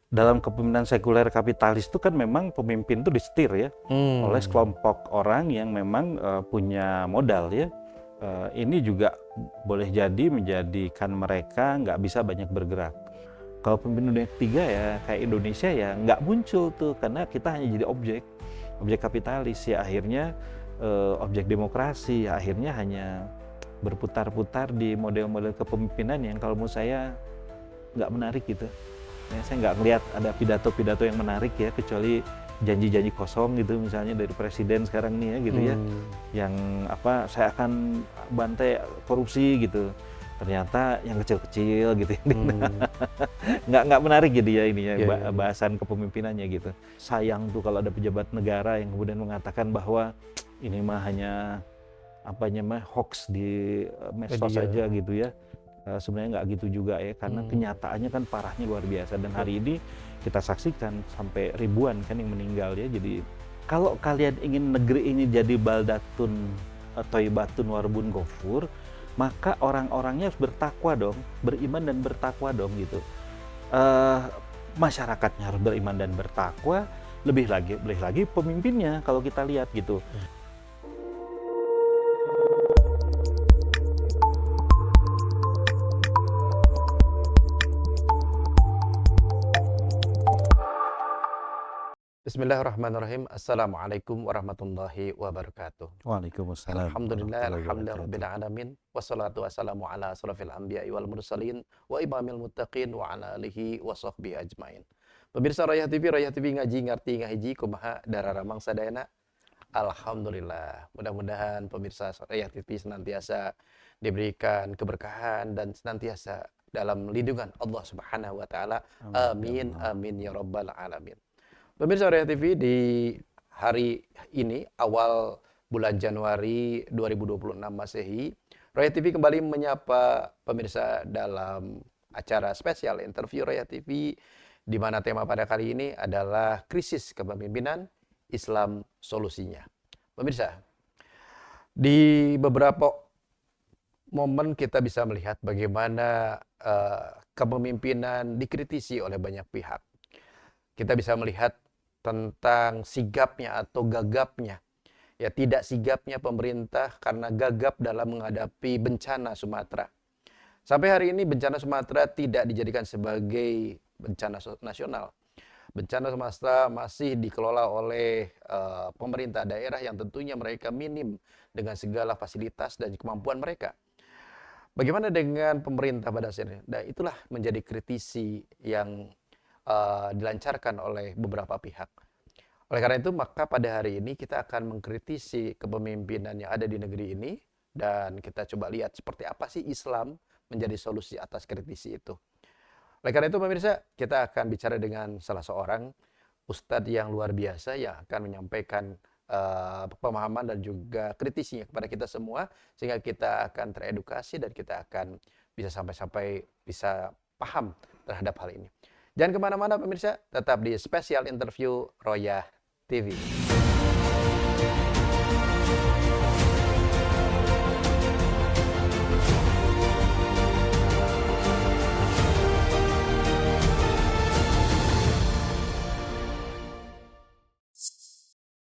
dalam kepemimpinan sekuler kapitalis itu kan memang pemimpin itu disetir ya oleh sekelompok orang yang memang punya modal ya. Ini juga boleh jadi menjadikan mereka nggak bisa banyak bergerak. Kalau pemimpin dunia ketiga ya kayak Indonesia ya nggak muncul tuh karena kita hanya jadi objek kapitalis ya, akhirnya objek demokrasi ya, akhirnya hanya berputar-putar di model-model kepemimpinan yang kalau menurut saya nggak menarik gitu. Ya, saya nggak ngelihat ada pidato-pidato yang menarik ya, kecuali janji-janji kosong gitu misalnya dari presiden sekarang nih ya gitu ya, yang apa saya akan bantai korupsi gitu. Ternyata yang kecil-kecil gitu. Nggak menarik gitu ya ini ya, bahasan kepemimpinannya gitu. Sayang tuh kalau ada pejabat negara yang kemudian mengatakan bahwa ini mah hanya apa namanya hoax di medsos saja gitu ya. Sebenarnya nggak gitu juga ya, karena kenyataannya kan parahnya luar biasa, dan hari ini kita saksikan sampai ribuan kan yang meninggal ya. Jadi kalau kalian ingin negeri ini jadi baldatun thayyibatun warbun ghafur, maka orang-orangnya harus bertakwa dong, beriman dan bertakwa dong gitu. Masyarakatnya harus beriman dan bertakwa, lebih lagi pemimpinnya kalau kita lihat gitu. Bismillahirrahmanirrahim. Assalamualaikum warahmatullahi wabarakatuh. Waalaikumsalam Alhamdulillah, warahmatullahi wabarakatuh. alhamdulillah alamin. Wassalatu wassalamu ala asrafil anbiya'i wal mursalin wa imamil muttaqin wa ala alihi wa sahbihi ajmain. Pemirsa Rayah TV ngaji ngarti ngahiji kumaha dararamang sadayana. Alhamdulillah. Mudah-mudahan pemirsa Rayah TV senantiasa diberikan keberkahan dan senantiasa dalam lindungan Allah Subhanahu wa taala. Amin amin ya rabbal alamin. Pemirsa Raya TV, di hari ini, awal bulan Januari 2026 Masehi, Raya TV kembali menyapa pemirsa dalam acara spesial interview Raya TV, di mana tema pada kali ini adalah krisis kepemimpinan, Islam solusinya. Pemirsa, di beberapa momen kita bisa melihat bagaimana kepemimpinan dikritisi oleh banyak pihak. Kita bisa melihat tentang sigapnya atau gagapnya, ya tidak sigapnya pemerintah karena gagap dalam menghadapi bencana Sumatera. Sampai hari ini bencana Sumatera tidak dijadikan sebagai bencana nasional. Bencana Sumatera masih dikelola oleh pemerintah daerah yang tentunya mereka minim dengan segala fasilitas dan kemampuan mereka. Bagaimana dengan pemerintah pada saat ini? Nah, itulah menjadi kritisi yang dilancarkan oleh beberapa pihak. Oleh karena itu, maka pada hari ini kita akan mengkritisi kepemimpinan yang ada di negeri ini, dan kita coba lihat seperti apa sih Islam menjadi solusi atas kritisi itu. Oleh karena itu, pemirsa, kita akan bicara dengan salah seorang ustadz yang luar biasa yang akan menyampaikan pemahaman dan juga kritisinya kepada kita semua, sehingga kita akan teredukasi dan kita akan bisa sampai bisa paham terhadap hal ini. Jangan kemana-mana pemirsa, tetap di spesial interview Royah TV.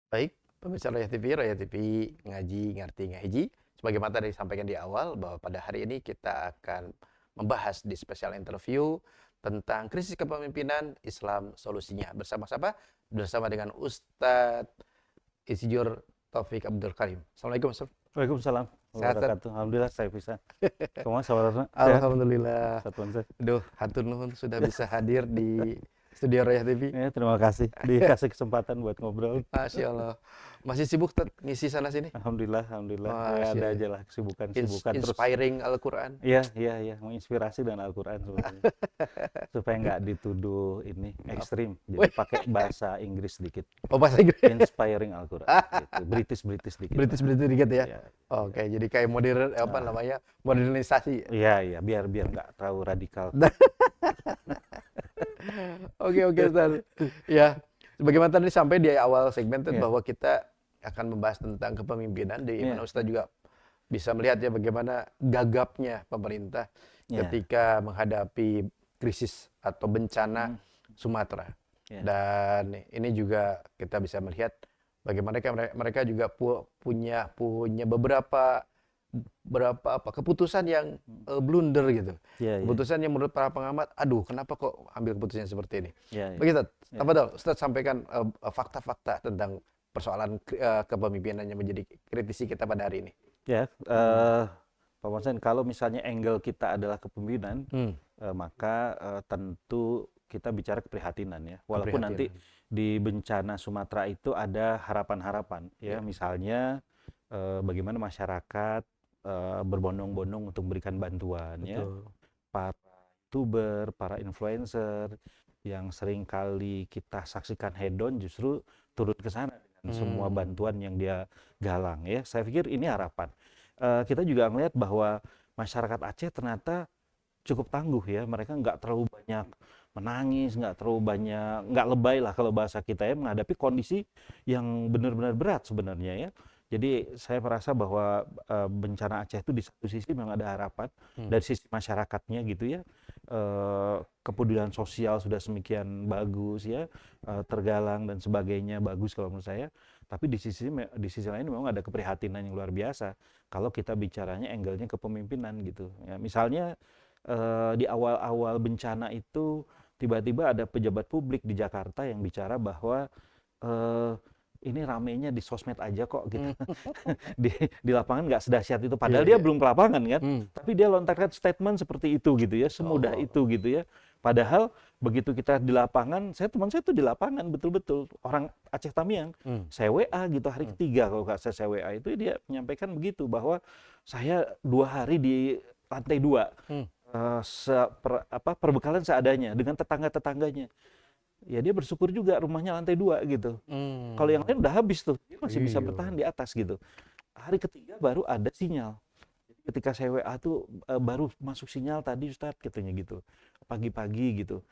Baik, pemirsa Royah TV ngaji ngerti ngahiji. Sebagaimana tadi disampaikan di awal bahwa pada hari ini kita akan membahas di spesial interview tentang krisis kepemimpinan, Islam solusinya. Bersama siapa? Bersama dengan Ustadz Insinyur Taufik Abdul Karim. Assalamualaikum Ustaz. Waalaikumsalam Sehat, wabarakatuh. Alhamdulillah saya bisa. Kamu saudara? Alhamdulillah. Satuan saya. Aduh, hatur nuhun sudah bisa hadir di studio Royah TV. Ya, terima kasih dikasih kesempatan buat ngobrol. Masya Allah. Masih sibuk ngisi sana sini? Alhamdulillah. Ya, ada aja lah kesibukan terus. Inspiring Al-Quran. Iya, menginspirasi dengan Al-Quran sebenarnya. Supaya nggak dituduh ini ekstrim, jadi pakai bahasa Inggris sedikit. Oh, bahasa Inggris. Inspiring Al-Quran, gitu. British dikit. British dikit ya. Ya. Oke, jadi kayak modern modernisasi. Iya, biar nggak terlalu radikal. Oke, Ustaz. Ya, sebagaimana tadi sampai di awal segmen bahwa kita akan membahas tentang kepemimpinan, di mana Ustaz juga bisa melihat ya bagaimana gagapnya pemerintah ketika menghadapi krisis atau bencana Sumatera. Ya. Dan ini juga kita bisa melihat bagaimana mereka juga punya beberapa keputusan yang blunder gitu. Ya, ya, Keputusan yang menurut para pengamat, aduh kenapa kok ambil keputusan seperti ini. ya, ya. Begitu, Ya. Ustadz sampaikan fakta-fakta tentang persoalan kepemimpinan yang menjadi kritisi kita pada hari ini. Ya, Pak Monsen, kalau misalnya angle kita adalah kepemimpinan, maka tentu kita bicara keprihatinan ya. Walaupun nanti di bencana Sumatera itu ada harapan-harapan ya, misalnya bagaimana masyarakat berbondong-bondong untuk memberikan bantuan ya. Para YouTuber, para influencer yang sering kali kita saksikan hedon justru turun ke sana dengan semua bantuan yang dia galang ya. Saya pikir ini harapan. Kita juga melihat bahwa masyarakat Aceh ternyata cukup tangguh ya. Mereka nggak terlalu banyak menangis, nggak terlalu banyak, nggak lebay lah kalau bahasa kita ya, menghadapi kondisi yang benar-benar berat sebenarnya ya. Jadi saya merasa bahwa bencana Aceh itu di satu sisi memang ada harapan dari sisi masyarakatnya gitu ya. Kepedulian sosial sudah semikian bagus ya, tergalang dan sebagainya bagus kalau menurut saya. Tapi di sisi lain memang ada keprihatinan yang luar biasa kalau kita bicaranya angle-nya kepemimpinan gitu. Ya, misalnya di awal-awal bencana itu tiba-tiba ada pejabat publik di Jakarta yang bicara bahwa ini ramenya di sosmed aja kok gitu. di lapangan nggak sedahsyat itu. Padahal dia belum ke lapangan kan. Tapi dia lontarkan statement seperti itu gitu ya. Semudah itu gitu ya. Padahal begitu kita di lapangan, teman saya tuh di lapangan betul-betul. Orang Aceh Tamiang. Saya WA gitu hari ketiga kalau nggak saya WA itu dia menyampaikan begitu. Bahwa saya 2 hari di lantai 2. Perbekalan seadanya dengan tetangga-tetangganya. Ya dia bersyukur juga rumahnya lantai 2 gitu. Kalau yang lain udah habis tuh, dia masih bisa bertahan di atas gitu. Hari ketiga baru ada sinyal. Jadi ketika saya WA tuh baru masuk sinyal tadi Ustadz katanya gitu. Pagi-pagi gitu.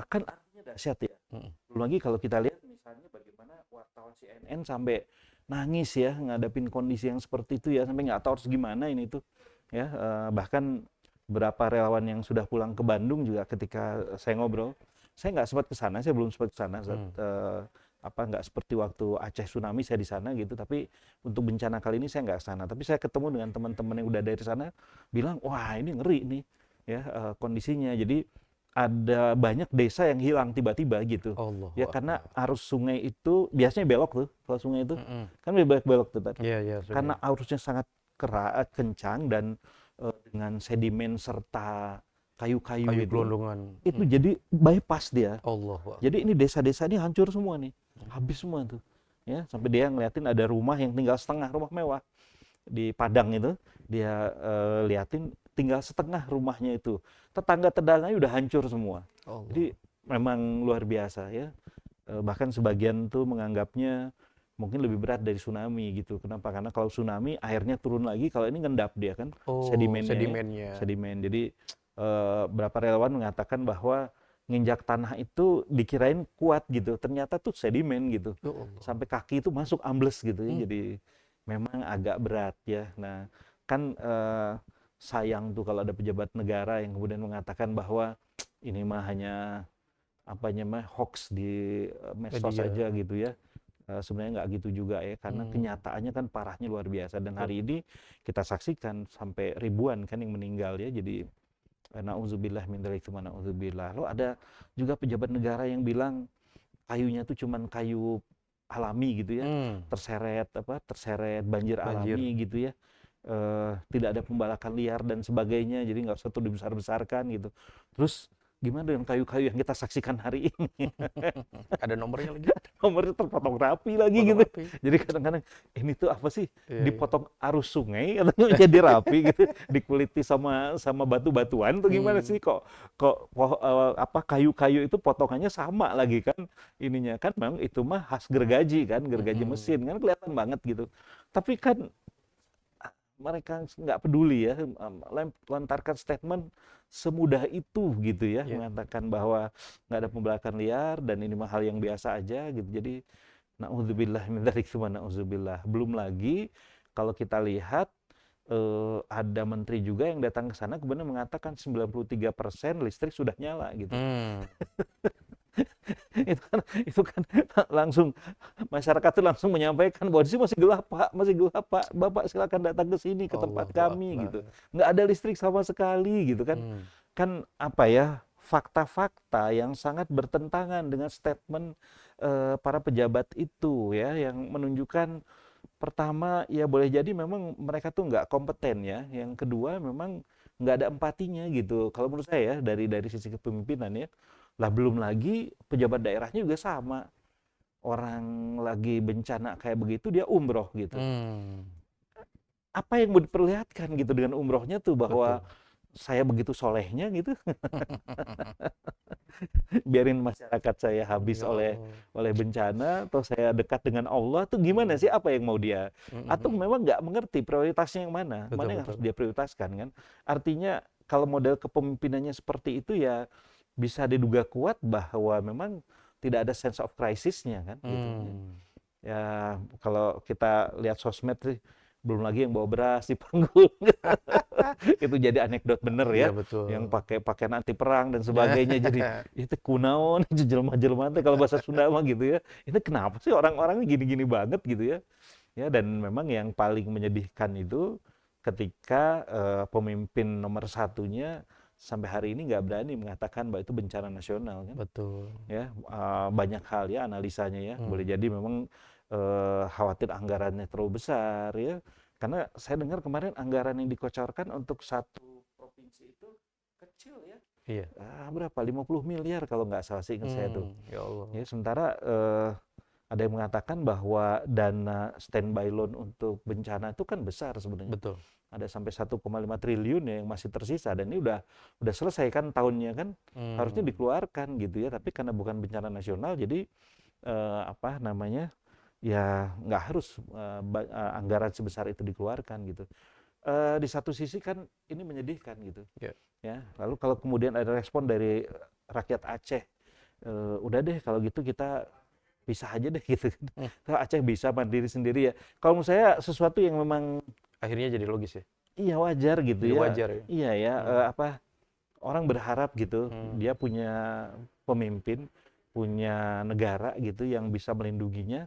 Kan artinya dahsyat ya. Belum lagi kalau kita lihat misalnya bagaimana wartawan CNN sampai nangis ya ngadapin kondisi yang seperti itu ya, sampai nggak tahu harus gimana ini tuh. Ya, bahkan beberapa relawan yang sudah pulang ke Bandung juga ketika saya ngobrol, saya nggak sempat ke sana, saya belum sempat ke sana, nggak seperti waktu Aceh tsunami saya di sana gitu, tapi untuk bencana kali ini saya nggak ke sana. Tapi saya ketemu dengan teman-teman yang udah dari sana, bilang, wah ini ngeri nih, ya kondisinya. Jadi ada banyak desa yang hilang tiba-tiba gitu, ya karena arus sungai itu biasanya belok tuh, kalau sungai itu kan lebih banyak belok tuh, karena arusnya sangat kencang dan dengan sedimen serta kayu-kayu itu jadi bypass dia. Jadi ini desa-desa ini hancur semua nih, habis semua tuh, ya sampai dia ngeliatin ada rumah yang tinggal setengah, rumah mewah di Padang itu, dia liatin tinggal setengah rumahnya itu, tetangga-tetangganya udah hancur semua. Jadi memang luar biasa ya. Bahkan sebagian tuh menganggapnya mungkin lebih berat dari tsunami gitu. Kenapa? Karena kalau tsunami airnya turun lagi, kalau ini ngendap dia kan sedimennya. Sedimen. Jadi berapa relawan mengatakan bahwa nginjak tanah itu dikirain kuat gitu, ternyata tuh sedimen gitu. Sampai kaki itu masuk ambles gitu ya. Jadi memang agak berat ya. Nah, kan sayang tuh kalau ada pejabat negara yang kemudian mengatakan bahwa ini mah hanya hoax di medsos saja gitu ya. Sebenarnya nggak gitu juga ya, karena kenyataannya kan parahnya luar biasa. Dan hari ini kita saksikan sampai ribuan kan yang meninggal ya. Jadi na'udzubillah min dzalik, na'udzubillah. Lalu ada juga pejabat negara yang bilang kayunya tuh cuman kayu alami gitu ya, terseret banjir alami gitu ya. Tidak ada pembalakan liar dan sebagainya, jadi nggak usah tuh dibesar-besarkan gitu. Terus gimana dengan kayu-kayu yang kita saksikan hari ini? Ada nomornya lagi? Nomornya terpotong rapi lagi gitu. Jadi kadang-kadang ini tuh apa sih? Dipotong arus sungai katanya jadi rapi gitu, dikuliti sama batu-batuan tuh gimana sih? Kok kayu-kayu itu potongannya sama lagi kan ininya kan, memang itu mah khas gergaji kan, gergaji mesin kan kelihatan banget gitu. Tapi kan mereka nggak peduli ya, lontarkan statement semudah itu gitu ya, mengatakan bahwa nggak ada pembalakan liar dan ini mah hal yang biasa aja gitu. Jadi na'udzubillah min dzalik, na'udzubillah. Belum lagi kalau kita lihat ada menteri juga yang datang ke sana kemudian mengatakan 93% listrik sudah nyala gitu. Itu kan langsung masyarakat itu langsung menyampaikan bahwa di sini masih gelap Pak, Bapak silakan datang ke sini ke tempat Allahu kami Akbar. gitu. Nggak ada listrik sama sekali gitu kan. Kan apa ya, fakta-fakta yang sangat bertentangan dengan statement para pejabat itu ya, yang menunjukkan pertama ya boleh jadi memang mereka tuh nggak kompeten ya. Yang kedua memang nggak ada empatinya gitu. Kalau menurut saya ya, dari sisi kepemimpinan ya. Lah belum lagi pejabat daerahnya juga sama. Orang lagi bencana kayak begitu dia umroh gitu. Apa yang mau diperlihatkan gitu dengan umrohnya tuh, bahwa Betul. saya begitu solehnya gitu, biarin masyarakat saya habis Ya oleh Allah. bencana, atau saya dekat dengan Allah tuh gimana sih, apa yang mau dia, atau memang nggak mengerti prioritasnya yang mana Betul, yang betul. harus dia prioritaskan kan. Artinya kalau model kepemimpinannya seperti itu ya bisa diduga kuat bahwa memang tidak ada sense of crisis-nya kan gitu. Ya kalau kita lihat sosmed sih, belum lagi yang bawa beras di panggung. Itu jadi anekdot bener Iya ya, betul. yang pakai pakaian anti perang dan sebagainya. Jadi itu kunaon jelema-jelema teh kalau bahasa Sunda mah gitu ya. Ini kenapa sih orang-orangnya gini-gini banget gitu ya. Ya, dan memang yang paling menyedihkan itu ketika pemimpin nomor satunya sampai hari ini nggak berani mengatakan bahwa itu bencana nasional kan. Betul. Ya, banyak hal ya analisanya ya. Boleh jadi memang khawatir anggarannya terlalu besar ya. Karena saya dengar kemarin anggaran yang dikocorkan untuk satu provinsi itu kecil ya. Iya. Berapa? 50 miliar kalau nggak salah, seingat saya tuh. Ya Allah. Ya, sementara ada yang mengatakan bahwa dana standby loan untuk bencana itu kan besar sebenarnya. Betul. Ada sampai 1,5 triliun ya yang masih tersisa, dan ini udah selesai kan tahunnya kan, harusnya dikeluarkan gitu ya, tapi karena bukan bencana nasional jadi apa namanya, ya nggak harus anggaran sebesar itu dikeluarkan gitu. Di satu sisi kan ini menyedihkan gitu. Ya. Ya, lalu kalau kemudian ada respon dari rakyat Aceh, udah deh kalau gitu kita pisah aja deh gitu. Kalau Aceh bisa mandiri sendiri ya. Kalau menurut saya sesuatu yang memang Akhirnya jadi logis ya. iya wajar gitu Jadi ya. wajar ya. Iya ya, apa, orang berharap gitu dia punya pemimpin, punya negara gitu yang bisa melindunginya.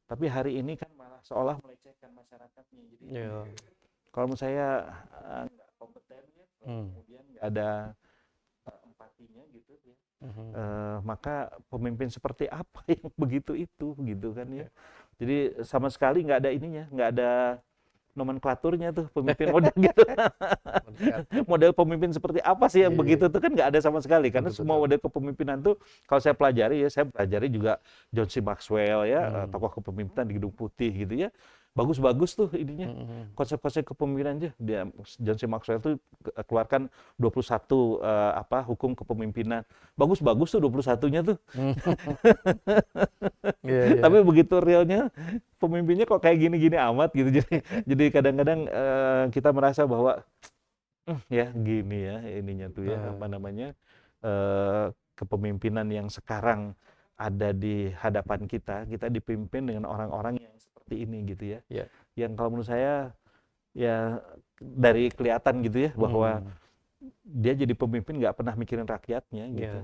Tapi hari ini kan malah seolah melecehkan masyarakatnya. Jadi Ya. kalau menurut saya nggak kompeten ya, kemudian nggak ada empatinya gitu ya. Maka pemimpin seperti apa yang begitu itu gitu kan ya. Jadi sama sekali nggak ada ininya, nggak ada nomenklaturnya tuh pemimpin model gitu. Model pemimpin seperti apa sih yang begitu tuh kan nggak ada sama sekali, karena Betul, semua betul. model kepemimpinan tuh kalau saya pelajari ya, saya pelajari juga John C. Maxwell ya, tokoh kepemimpinan di Gedung Putih gitu ya. Bagus-bagus tuh ininya. Konsep-konsep kepemimpinan aja. Dia John C. Maxwell tuh keluarkan 21 apa hukum kepemimpinan. Bagus-bagus tuh 21-nya tuh. Iya, iya. Tapi begitu realnya pemimpinnya kok kayak gini-gini amat gitu. Jadi kadang-kadang kita merasa bahwa ya gini ya ininya tuh ya, apa namanya, kepemimpinan yang sekarang ada di hadapan kita dipimpin dengan orang-orang yang seperti ini gitu ya. Ya. Yang kalau menurut saya ya dari kelihatan gitu ya bahwa dia jadi pemimpin nggak pernah mikirin rakyatnya gitu.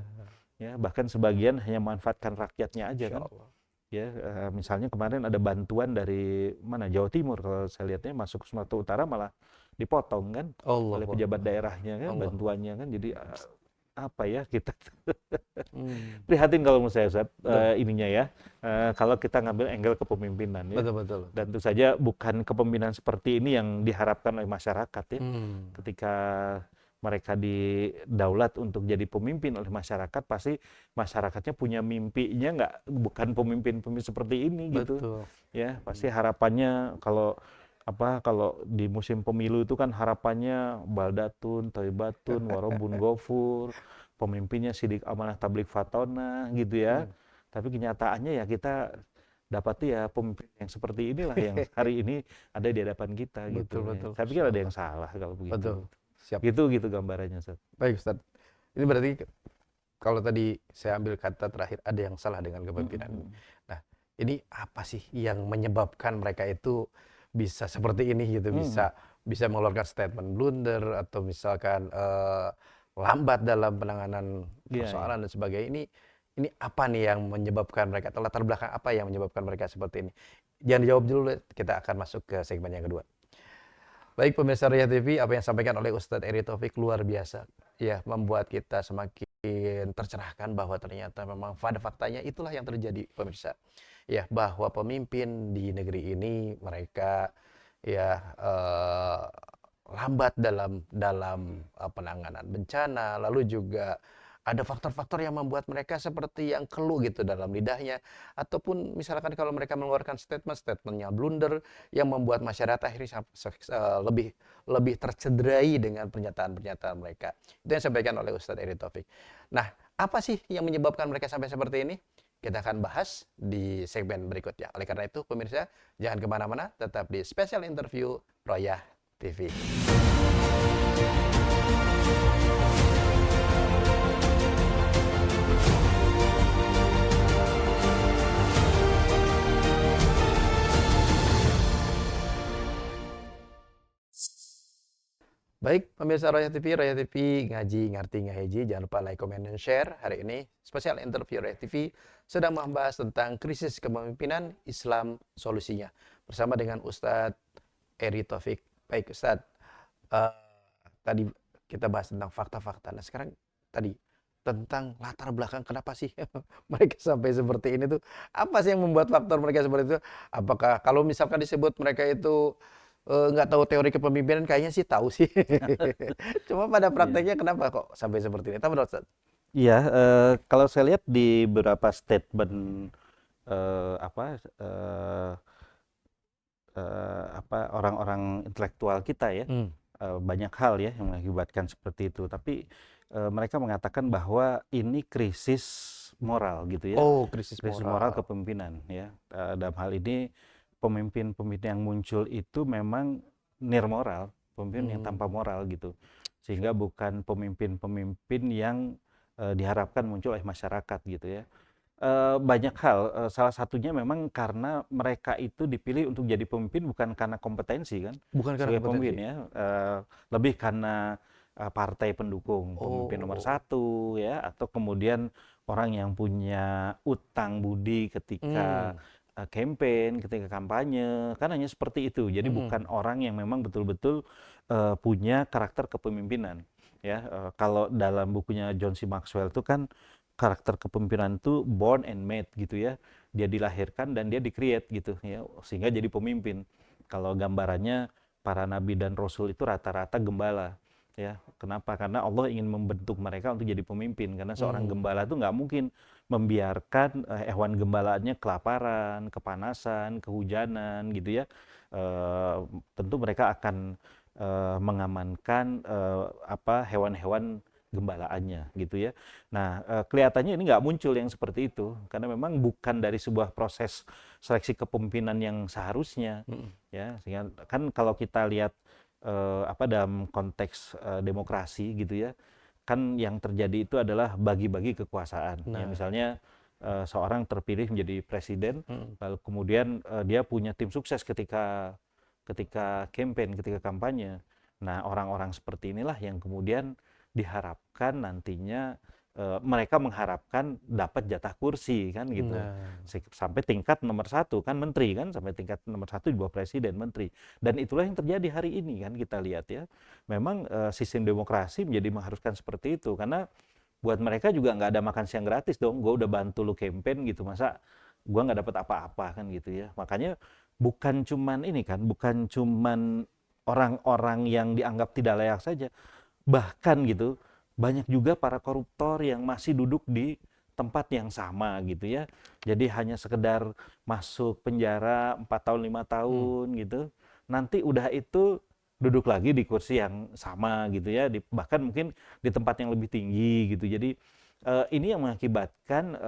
Ya, bahkan sebagian hanya manfaatkan rakyatnya aja kan. Ya, misalnya kemarin ada bantuan dari mana, Jawa Timur kalau saya lihatnya, masuk ke Sumatera Utara malah dipotong kan oleh pejabat daerahnya kan, bantuannya kan. Jadi apa ya, kita prihatin kalau menurut saya Ustaz, ininya ya, kalau kita ngambil angle kepemimpinan ya. Betul, betul. Dan tentu saja bukan kepemimpinan seperti ini yang diharapkan oleh masyarakat ya. Ketika mereka didaulat untuk jadi pemimpin oleh masyarakat, pasti masyarakatnya punya mimpinya nggak, bukan pemimpin-pemimpin seperti ini gitu. Betul. Ya, pasti harapannya kalau di musim pemilu itu kan harapannya baldatun, thayyibatun, warobun gofur, pemimpinnya sidik amanah tabligh fatona gitu ya. Tapi kenyataannya ya kita dapat ya pemimpin yang seperti inilah yang hari ini ada di hadapan kita gitu. Betul. Saya pikir ada yang salah kalau begitu. Betul. Siap. Gitu gambarannya, Ustaz. Baik, Ustaz. Ini berarti kalau tadi saya ambil kata terakhir, ada yang salah dengan kepemimpinan. Nah, ini apa sih yang menyebabkan mereka itu bisa seperti ini gitu, bisa bisa mengeluarkan statement blunder atau misalkan lambat dalam penanganan Iya, iya. persoalan dan sebagainya. Ini apa nih yang menyebabkan mereka atau latar belakang apa yang menyebabkan mereka seperti ini? Jangan dijawab dulu, kita akan masuk ke segmen yang kedua. Baik pemirsa Royah TV, apa yang disampaikan oleh Ustadz Eri Taufik luar biasa. Ya, membuat kita semakin tercerahkan bahwa ternyata memang pada faktanya itulah yang terjadi pemirsa. Ya, bahwa pemimpin di negeri ini mereka ya lambat dalam dalam penanganan bencana, lalu juga ada faktor-faktor yang membuat mereka seperti yang keluh gitu dalam lidahnya, ataupun misalkan kalau mereka mengeluarkan statement-statementnya blunder yang membuat masyarakat akhirnya lebih lebih tercederai dengan pernyataan-pernyataan mereka. Itu yang disampaikan oleh Ustadz Eri Taufik. Nah, apa sih yang menyebabkan mereka sampai seperti ini? Kita akan bahas di segmen berikutnya. Oleh karena itu, pemirsa, jangan kemana-mana, tetap di Special Interview Royah TV. Baik, pemirsa Royah TV ngaji ngerti ngaji, jangan lupa like, comment, dan share. Hari ini spesial interview Royah TV sedang membahas tentang krisis kepemimpinan Islam solusinya bersama dengan Ustadz Eri Taufik. Baik Ustadz, eh, tadi kita bahas tentang fakta-fakta. Nah sekarang tadi tentang latar belakang kenapa sih mereka sampai seperti ini tuh, apa sih yang membuat faktor mereka seperti itu? Apakah kalau misalkan disebut mereka itu nggak tahu teori kepemimpinan, kayaknya sih tahu sih. Cuma pada Iya. prakteknya kenapa kok sampai seperti ini? Apa menurut Ustaz? Iya, kalau saya lihat di beberapa statement apa orang-orang intelektual kita ya, Hmm. banyak hal ya yang mengakibatkan seperti itu. Tapi mereka mengatakan bahwa ini krisis moral gitu ya, Oh, krisis krisis moral moral. kepemimpinan ya. Dalam hal ini pemimpin-pemimpin yang muncul itu memang nirmoral, pemimpin yang Hmm. tanpa moral gitu. Sehingga bukan pemimpin-pemimpin yang diharapkan muncul oleh masyarakat gitu ya. Banyak hal, salah satunya memang karena mereka itu dipilih untuk jadi pemimpin bukan karena kompetensi kan, Bukan karena sebagai kompetensi. pemimpin ya, lebih karena partai pendukung, pemimpin nomor Oh. satu ya, atau kemudian orang yang punya utang budi ketika Hmm. campaign, ketika kampanye, kan hanya seperti itu. Jadi Hmm. bukan orang yang memang betul-betul punya karakter kepemimpinan ya. Kalau dalam bukunya John C. Maxwell itu kan karakter kepemimpinan itu born and made gitu ya. Dia dilahirkan dan dia di-create gitu ya, sehingga jadi pemimpin. Kalau gambarannya para nabi dan rasul itu rata-rata gembala ya. Kenapa? Karena Allah ingin membentuk mereka untuk jadi pemimpin. Karena seorang Hmm. gembala itu nggak mungkin membiarkan hewan gembalaannya kelaparan, kepanasan, kehujanan gitu ya. Tentu mereka akan mengamankan hewan-hewan gembalaannya gitu ya. Nah, kelihatannya ini nggak muncul yang seperti itu karena memang bukan dari sebuah proses seleksi kepemimpinan yang seharusnya Hmm. ya. Sehingga kan kalau kita lihat dalam konteks demokrasi gitu ya, kan yang terjadi itu adalah bagi-bagi kekuasaan. Ya Nah. misalnya seorang terpilih menjadi presiden, Hmm. lalu kemudian dia punya tim sukses ketika ketika campaign, ketika kampanye. Nah, orang-orang seperti inilah yang kemudian diharapkan nantinya mereka mengharapkan dapat jatah kursi kan gitu. Nah. Sampai tingkat nomor satu kan menteri kan, sampai tingkat nomor satu di bawah presiden menteri. Dan itulah yang terjadi hari ini kan kita lihat ya. Memang sistem demokrasi menjadi mengharuskan seperti itu karena buat mereka juga nggak ada makan siang gratis dong. Gue udah bantu lu campaign gitu, masa gue nggak dapat apa-apa kan gitu ya. Makanya bukan cuman ini kan, bukan cuman orang-orang yang dianggap tidak layak saja, bahkan gitu banyak juga para koruptor yang masih duduk di tempat yang sama gitu ya. Jadi hanya sekedar masuk penjara 4 tahun 5 Hmm. tahun gitu. Nanti udah itu duduk lagi di kursi yang sama gitu ya, bahkan mungkin di tempat yang lebih tinggi gitu. Jadi ini yang mengakibatkan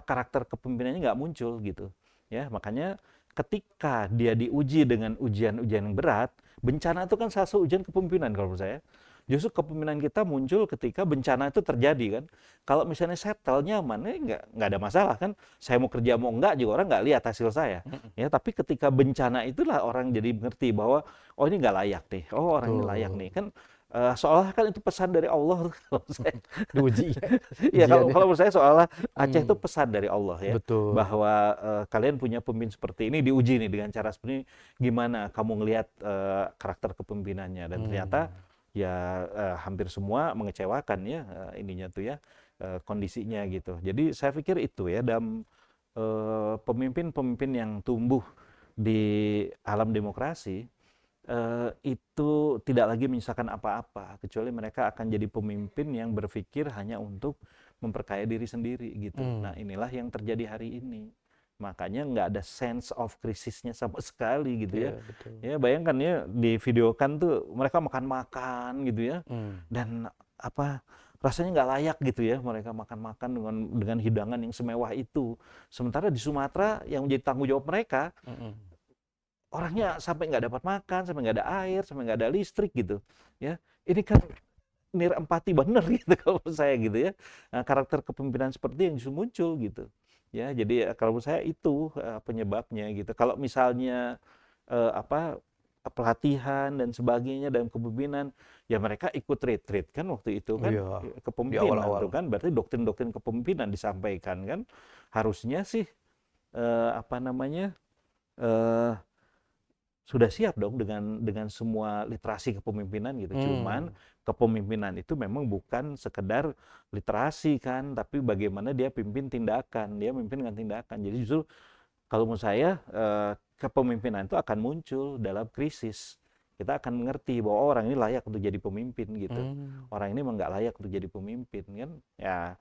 karakter kepemimpinannya nggak muncul gitu ya. Makanya ketika dia diuji dengan ujian-ujian yang berat, bencana itu kan salah satu ujian kepemimpinan kalau menurut saya. Justru kepemimpinan kita muncul ketika bencana itu terjadi kan. Kalau misalnya settle nyaman, nggak ada masalah kan. Saya mau kerja mau enggak juga orang nggak lihat hasil saya. Ya, tapi ketika bencana itulah orang jadi mengerti bahwa oh ini nggak layak nih, oh orang ini layak nih kan. Seolah kan itu pesan dari Allah kalau saya. Diuji ya, Ya kalau ujiannya. kalau menurut saya seolah Aceh itu pesan dari Allah ya, Betul. bahwa kalian punya pemimpin seperti ini diuji nih dengan cara seperti ini, gimana kamu ngelihat karakter kepemimpinannya, dan ternyata ya hampir semua mengecewakan ya, ininya tuh ya, kondisinya gitu. Jadi saya pikir itu ya, dalam pemimpin-pemimpin yang tumbuh di alam demokrasi itu tidak lagi menyisakan apa-apa, kecuali mereka akan jadi pemimpin yang berpikir hanya untuk memperkaya diri sendiri gitu. Nah inilah yang terjadi hari ini. Makanya nggak ada sense of krisisnya sama sekali gitu ya. Iya, betul. Ya bayangkan ya, di videokan tuh mereka makan-makan gitu ya. Dan apa, rasanya nggak layak gitu ya mereka makan-makan dengan hidangan yang semewah itu. Sementara di Sumatera yang menjadi tanggung jawab mereka, orangnya sampai nggak dapat makan, sampai nggak ada air, sampai nggak ada listrik gitu. Ya, ini kan empati bener gitu kalau menurut saya gitu ya. Nah, karakter kepemimpinan seperti yang justru muncul gitu. Ya, jadi kalau menurut saya itu penyebabnya gitu. Kalau misalnya apa, pelatihan dan sebagainya dalam kepemimpinan, ya mereka ikut retreat kan waktu itu kan, Iya, di kepemimpinan awal-awal. tuh kan, berarti doktrin-doktrin kepemimpinan disampaikan kan. Harusnya sih apa namanya, eh, sudah siap dong dengan semua literasi kepemimpinan gitu. Cuman kepemimpinan itu memang bukan sekedar literasi kan, tapi bagaimana dia pimpin tindakan, dia memimpin dengan tindakan. Jadi justru kalau menurut saya kepemimpinan itu akan muncul dalam krisis. Kita akan mengerti bahwa orang ini layak untuk jadi pemimpin gitu. Orang ini memang nggak layak untuk jadi pemimpin kan. Ya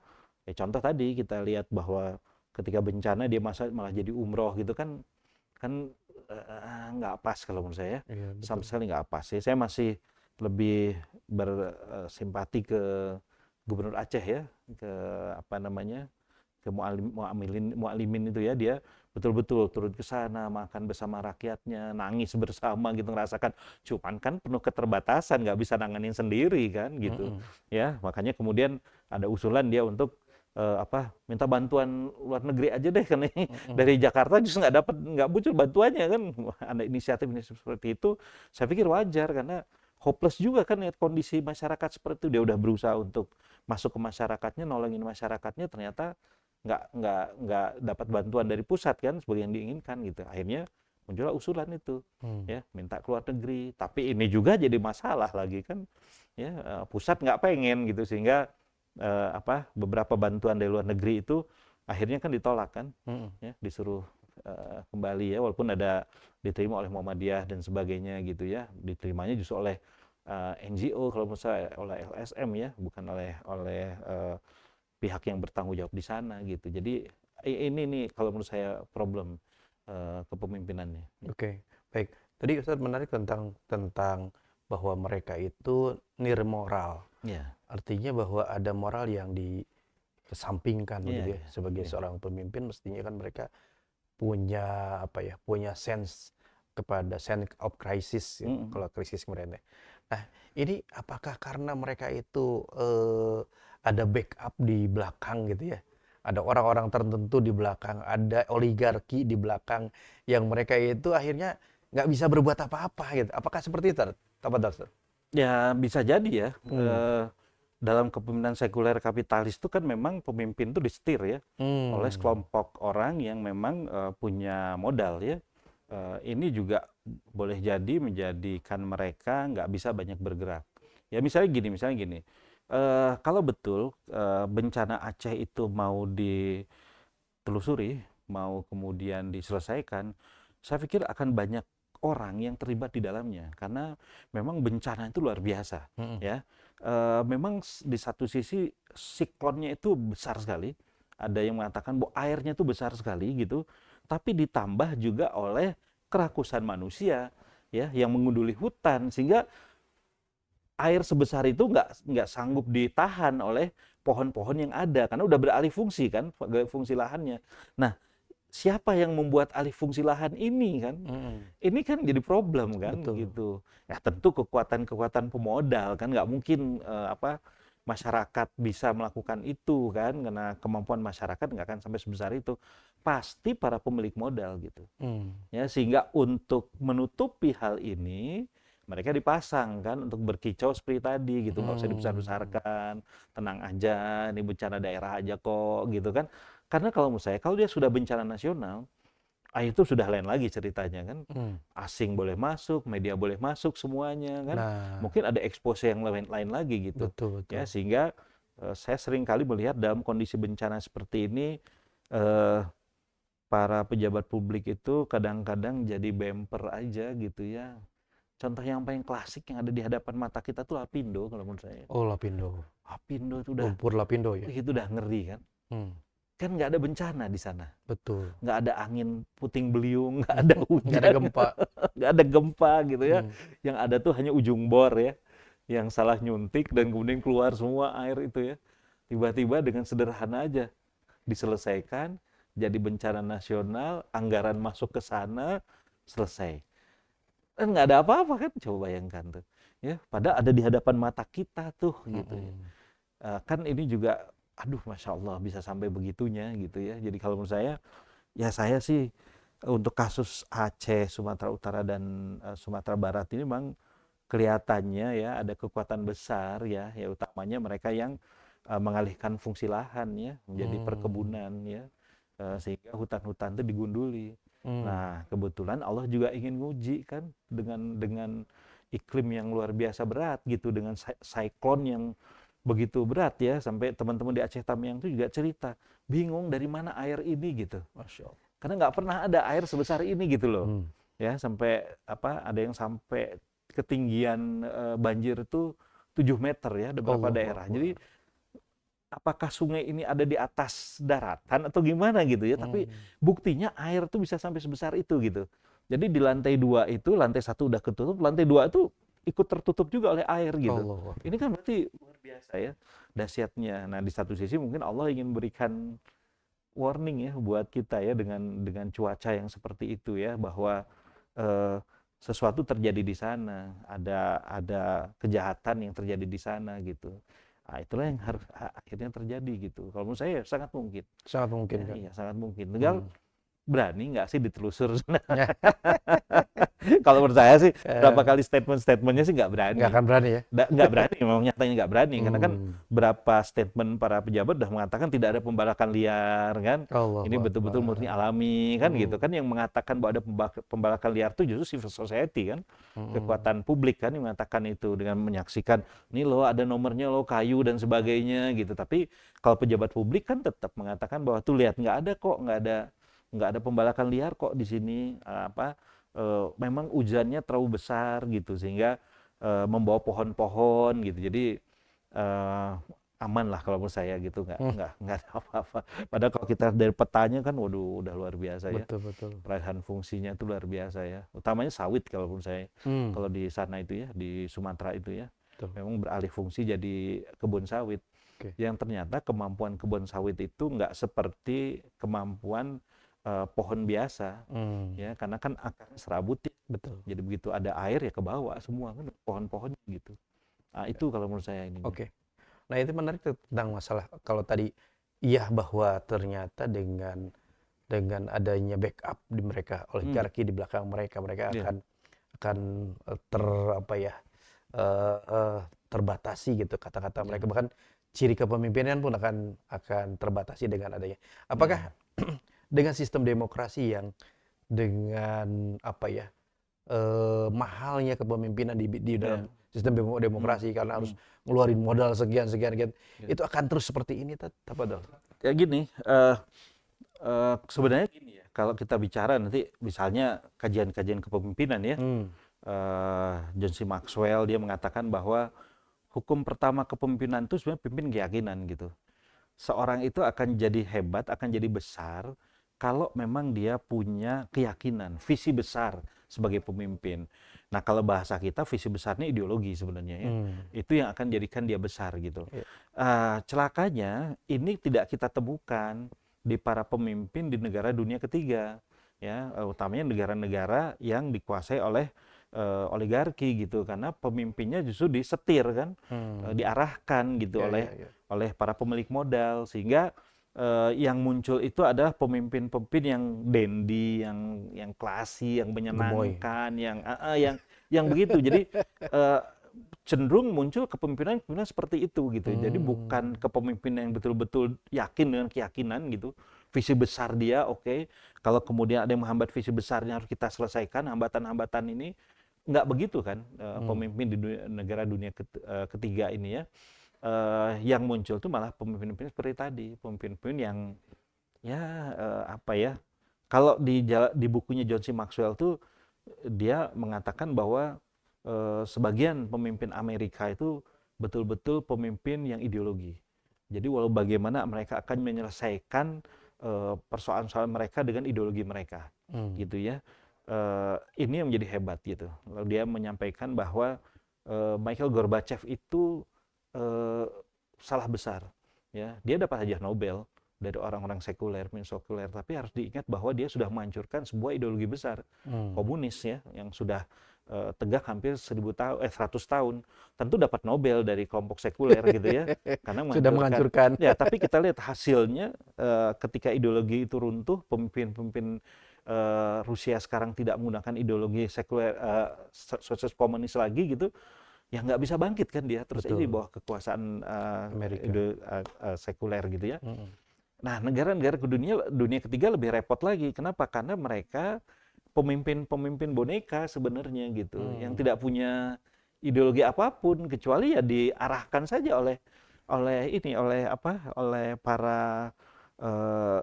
contoh tadi kita lihat bahwa ketika bencana dia malah jadi umroh gitu kan, kan nggak pas kalau menurut saya, Iya, sama betul. sekali nggak pas ya. Saya masih lebih bersimpati ke Gubernur Aceh ya, ke apa namanya, ke Mualimin itu ya, dia betul-betul turun ke sana, makan bersama rakyatnya, nangis bersama gitu, ngerasakan. Cuman kan penuh keterbatasan, nggak bisa nanganin sendiri kan gitu. Ya, makanya kemudian ada usulan dia untuk minta bantuan luar negeri aja deh, karena dari Jakarta justru nggak muncul bantuannya kan. Ada inisiatif seperti itu, saya pikir wajar karena hopeless juga kan ya kondisi masyarakat seperti itu. Dia udah berusaha untuk masuk ke masyarakatnya, nolongin masyarakatnya, ternyata nggak dapat bantuan dari pusat kan sebagai yang diinginkan gitu. Akhirnya muncullah usulan itu ya, minta keluar negeri. Tapi ini juga jadi masalah lagi kan ya, pusat nggak pengen gitu, sehingga beberapa bantuan dari luar negeri itu akhirnya kan ditolak kan, ya disuruh kembali ya, walaupun ada diterima oleh Muhammadiyah dan sebagainya gitu ya, diterimanya justru oleh NGO kalau menurut saya, oleh LSM ya, bukan oleh pihak yang bertanggung jawab di sana gitu. Jadi ini nih kalau menurut saya problem kepemimpinannya. Oke, baik. Tadi Ustadz menarik tentang bahwa mereka itu nirmoral. Ya, Artinya bahwa ada moral yang dikesampingkan iya, begitu ya. iya, Sebagai iya. seorang pemimpin mestinya kan mereka punya apa ya? Punya sense of crisis ya, Mm-mm. kalau krisis kemarin ya. Nah, ini apakah karena mereka itu ada backup di belakang gitu ya? Ada orang-orang tertentu di belakang, ada oligarki di belakang yang mereka itu akhirnya nggak bisa berbuat apa-apa gitu. Apakah seperti itu? Apa Ustaz? Ya bisa jadi ya. Hmm. Dalam kepemimpinan sekuler kapitalis itu kan memang pemimpin itu disetir ya oleh Hmm. sekelompok orang yang memang punya modal ya. Ini juga boleh jadi menjadikan mereka nggak bisa banyak bergerak. Ya misalnya gini, kalau betul bencana Aceh itu mau ditelusuri, mau kemudian diselesaikan, saya pikir akan banyak orang yang terlibat di dalamnya karena memang bencana itu luar biasa Hmm. ya. Memang di satu sisi siklonnya itu besar sekali, ada yang mengatakan bahwa airnya itu besar sekali gitu, tapi ditambah juga oleh kerakusan manusia ya yang mengunduli hutan, sehingga air sebesar itu nggak sanggup ditahan oleh pohon-pohon yang ada karena udah beralih fungsi kan, fungsi lahannya. Nah, siapa yang membuat alih fungsi lahan ini kan? Ini kan jadi problem kan, Betul. gitu. Ya tentu kekuatan-kekuatan pemodal kan nggak mungkin masyarakat bisa melakukan itu kan, karena kemampuan masyarakat nggak akan sampai sebesar itu. Pasti para pemilik modal gitu. Ya sehingga untuk menutupi hal ini mereka dipasang kan untuk berkicau seperti tadi gitu, nggak usah dibesar-besarkan, tenang aja, ini bencana daerah aja kok gitu kan. Karena kalau menurut saya, kalau dia sudah bencana nasional, itu sudah lain lagi ceritanya kan. Asing boleh masuk, media boleh masuk semuanya kan. Nah, Mungkin ada expose yang lain lagi gitu. betul. Ya sehingga saya sering kali melihat dalam kondisi bencana seperti ini eh, para pejabat publik itu kadang-kadang jadi bemper aja gitu ya. Contoh yang paling klasik yang ada di hadapan mata kita tuh Lapindo kalau menurut saya. Oh, Lapindo. Lapindo itu Lumpur Lapindo ya. itu udah ngeri kan. Kan nggak ada bencana di sana. Betul. Nggak ada angin puting beliung, nggak ada hujan, Nggak ada gempa. nggak ada gempa gitu ya. Yang ada tuh hanya ujung bor ya, yang salah nyuntik dan kemudian keluar semua air itu ya. Tiba-tiba dengan sederhana aja diselesaikan, jadi bencana nasional, anggaran masuk ke sana, selesai. Dan nggak ada apa-apa kan, coba bayangkan tuh. Ya, padahal ada di hadapan mata kita tuh gitu ya. Kan ini juga, aduh Masya Allah bisa sampai begitunya gitu ya. Jadi kalau menurut saya, ya saya sih untuk kasus Aceh, Sumatera Utara dan Sumatera Barat ini memang kelihatannya ya ada kekuatan besar ya, ya utamanya mereka yang mengalihkan fungsi lahan ya menjadi perkebunan ya, sehingga hutan-hutan itu digunduli. Nah kebetulan Allah juga ingin nguji kan dengan iklim yang luar biasa berat gitu, dengan siklon yang begitu berat ya, sampai teman-teman di Aceh Tamiang itu juga cerita bingung dari mana air ini gitu. Masya Allah. Karena nggak pernah ada air sebesar ini gitu loh. Ya sampai ada yang sampai ketinggian banjir itu 7 meter ya di beberapa daerah. Jadi apakah sungai ini ada di atas daratan atau gimana gitu ya, tapi buktinya air tuh bisa sampai sebesar itu gitu. Jadi di lantai 2 itu, lantai 1 udah ketutup, lantai 2 itu ikut tertutup juga oleh air gitu. Ini kan berarti luar biasa ya dahsyatnya. Nah di satu sisi mungkin Allah ingin berikan warning ya buat kita ya dengan cuaca yang seperti itu ya, bahwa sesuatu terjadi di sana, ada kejahatan yang terjadi di sana gitu. Nah, itulah yang harus akhirnya terjadi gitu. Kalau menurut saya sangat mungkin. Sangat mungkin Ya, kan. iya, sangat mungkin. Tinggal berani nggak sih ditelusur? Kalau menurut saya sih berapa kali statement-statementnya sih nggak berani. Nggak akan berani ya? Nggak berani, memang nyatanya nggak berani. Karena kan berapa statement para pejabat udah mengatakan tidak ada pembalakan liar kan. Ini betul-betul murni alami kan gitu kan. Yang mengatakan bahwa ada pembalakan liar itu justru civil society kan. Kekuatan publik kan yang mengatakan itu dengan menyaksikan ini loh ada nomornya loh kayu dan sebagainya gitu. Tapi kalau pejabat publik kan tetap mengatakan bahwa tuh lihat nggak ada kok, nggak ada pembalakan liar kok di sini, memang hujannya terlalu besar gitu sehingga membawa pohon-pohon gitu. Jadi aman lah kalau menurut saya gitu, nggak ada apa-apa. Padahal kalau kita dari petanya kan waduh udah luar biasa ya. Betul. Peralihan fungsinya itu luar biasa ya. Utamanya sawit kalau menurut saya. Kalau di sana itu ya, di Sumatera itu ya. Memang beralih fungsi jadi kebun sawit. Yang ternyata kemampuan kebun sawit itu nggak seperti kemampuan pohon biasa, ya karena kan akarnya serabut ya. Betul. Jadi begitu ada air ya ke bawah semua kan pohon-pohonnya gitu. Nah, itu kalau menurut saya ini. Nah itu menarik tentang masalah kalau tadi iya bahwa ternyata dengan adanya backup di mereka, oligarki di belakang mereka akan terbatasi gitu kata-kata mereka, bahkan ciri kepemimpinan pun akan terbatasi dengan adanya. Apakah dengan sistem demokrasi yang dengan mahalnya kepemimpinan di dalam sistem demokrasi karena harus ngeluarin modal sekian itu akan terus seperti ini Tafadhol. Ya gini, sebenarnya gini ya, kalau kita bicara nanti misalnya kajian-kajian kepemimpinan ya, John C. Maxwell dia mengatakan bahwa hukum pertama kepemimpinan itu sebenarnya pimpin keyakinan gitu. Seorang itu akan jadi hebat, akan jadi besar kalau memang dia punya keyakinan, visi besar sebagai pemimpin. Nah kalau bahasa kita visi besarnya ideologi sebenarnya ya. Itu yang akan jadikan dia besar gitu. Celakanya ini tidak kita temukan di para pemimpin di negara dunia ketiga, ya, utamanya negara-negara yang dikuasai oleh oligarki gitu, karena pemimpinnya justru disetir kan, diarahkan gitu Ya, oleh ya, ya. para pemilik modal, sehingga yang muncul itu adalah pemimpin-pemimpin yang dandy, yang classy, yang Gemoy. menyenangkan, yang begitu. Jadi eh, cenderung muncul kepemimpinan seperti itu gitu. Jadi bukan kepemimpinan yang betul-betul yakin dengan keyakinan gitu. Visi besar dia oke. Kalau kemudian ada yang menghambat visi besarnya harus kita selesaikan hambatan-hambatan ini. Nggak begitu kan pemimpin di negara dunia ketiga ini ya. Yang muncul tuh malah pemimpin-pemimpin seperti tadi, pemimpin-pemimpin yang ya apa ya? Kalau di bukunya John C. Maxwell tuh dia mengatakan bahwa sebagian pemimpin Amerika itu betul-betul pemimpin yang ideologi. Jadi walau bagaimana mereka akan menyelesaikan persoalan-persoalan mereka dengan ideologi mereka, gitu ya. Ini yang menjadi hebat gitu. Lalu dia menyampaikan bahwa Michael Gorbachev itu salah besar, ya. Dia dapat hadiah Nobel dari orang-orang sekuler, tapi harus diingat bahwa dia sudah menghancurkan sebuah ideologi besar komunis ya, yang sudah tegak hampir 100 tahun. Tentu dapat Nobel dari kelompok sekuler gitu ya, karena Sudah menghancurkan. menghancurkan. Ya, tapi kita lihat hasilnya ketika ideologi itu runtuh, pemimpin-pemimpin Rusia sekarang tidak menggunakan ideologi sekuler sosialis komunis lagi gitu, ya nggak bisa bangkit kan dia terus aja di bawah kekuasaan Amerika. sekuler gitu ya. Nah, negara-negara dunia ketiga lebih repot lagi. Kenapa? Karena mereka pemimpin boneka sebenarnya gitu, yang tidak punya ideologi apapun kecuali ya diarahkan saja oleh para uh,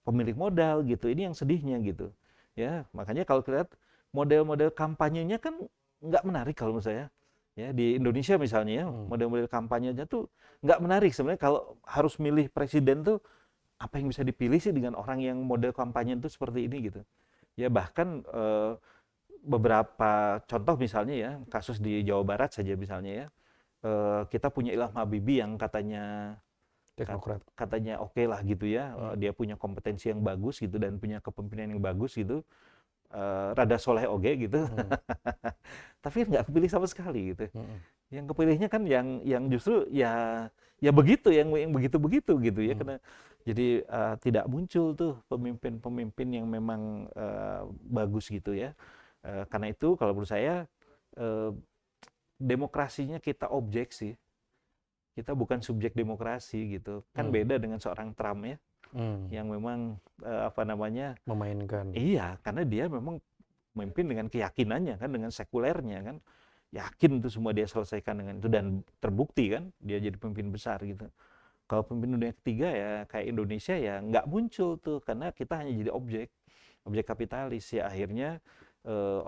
pemilik modal gitu. Ini yang sedihnya gitu. Ya, makanya kalau kita lihat model-model kampanyenya kan nggak menarik kalau menurut saya. Ya, di Indonesia misalnya ya, model-model kampanyenya tuh nggak menarik sebenarnya. Kalau harus milih presiden tuh apa yang bisa dipilih sih dengan orang yang model kampanye itu seperti ini gitu. Ya bahkan beberapa contoh misalnya ya, kasus di Jawa Barat saja misalnya ya, kita punya Ilham Habibie yang Teknokrat. katanya oke lah gitu ya, dia punya kompetensi yang bagus gitu dan punya kepemimpinan yang bagus gitu, rada soleh oge gitu, tapi nggak kepilih sama sekali gitu. Yang kepilihnya kan yang justru ya begitu, yang begitu-begitu gitu ya, karena jadi tidak muncul tuh pemimpin-pemimpin yang memang bagus gitu ya. Karena itu kalau menurut saya demokrasinya kita objek sih, kita bukan subjek demokrasi gitu. Kan beda dengan seorang Trump ya, yang memang Memainkan. iya, karena dia memang memimpin dengan keyakinannya kan, dengan sekulernya kan, yakin itu semua dia selesaikan dengan itu dan terbukti kan dia jadi pemimpin besar gitu. Kalau pemimpin dunia ketiga ya kayak Indonesia ya nggak muncul tuh, karena kita hanya jadi objek kapitalis ya, akhirnya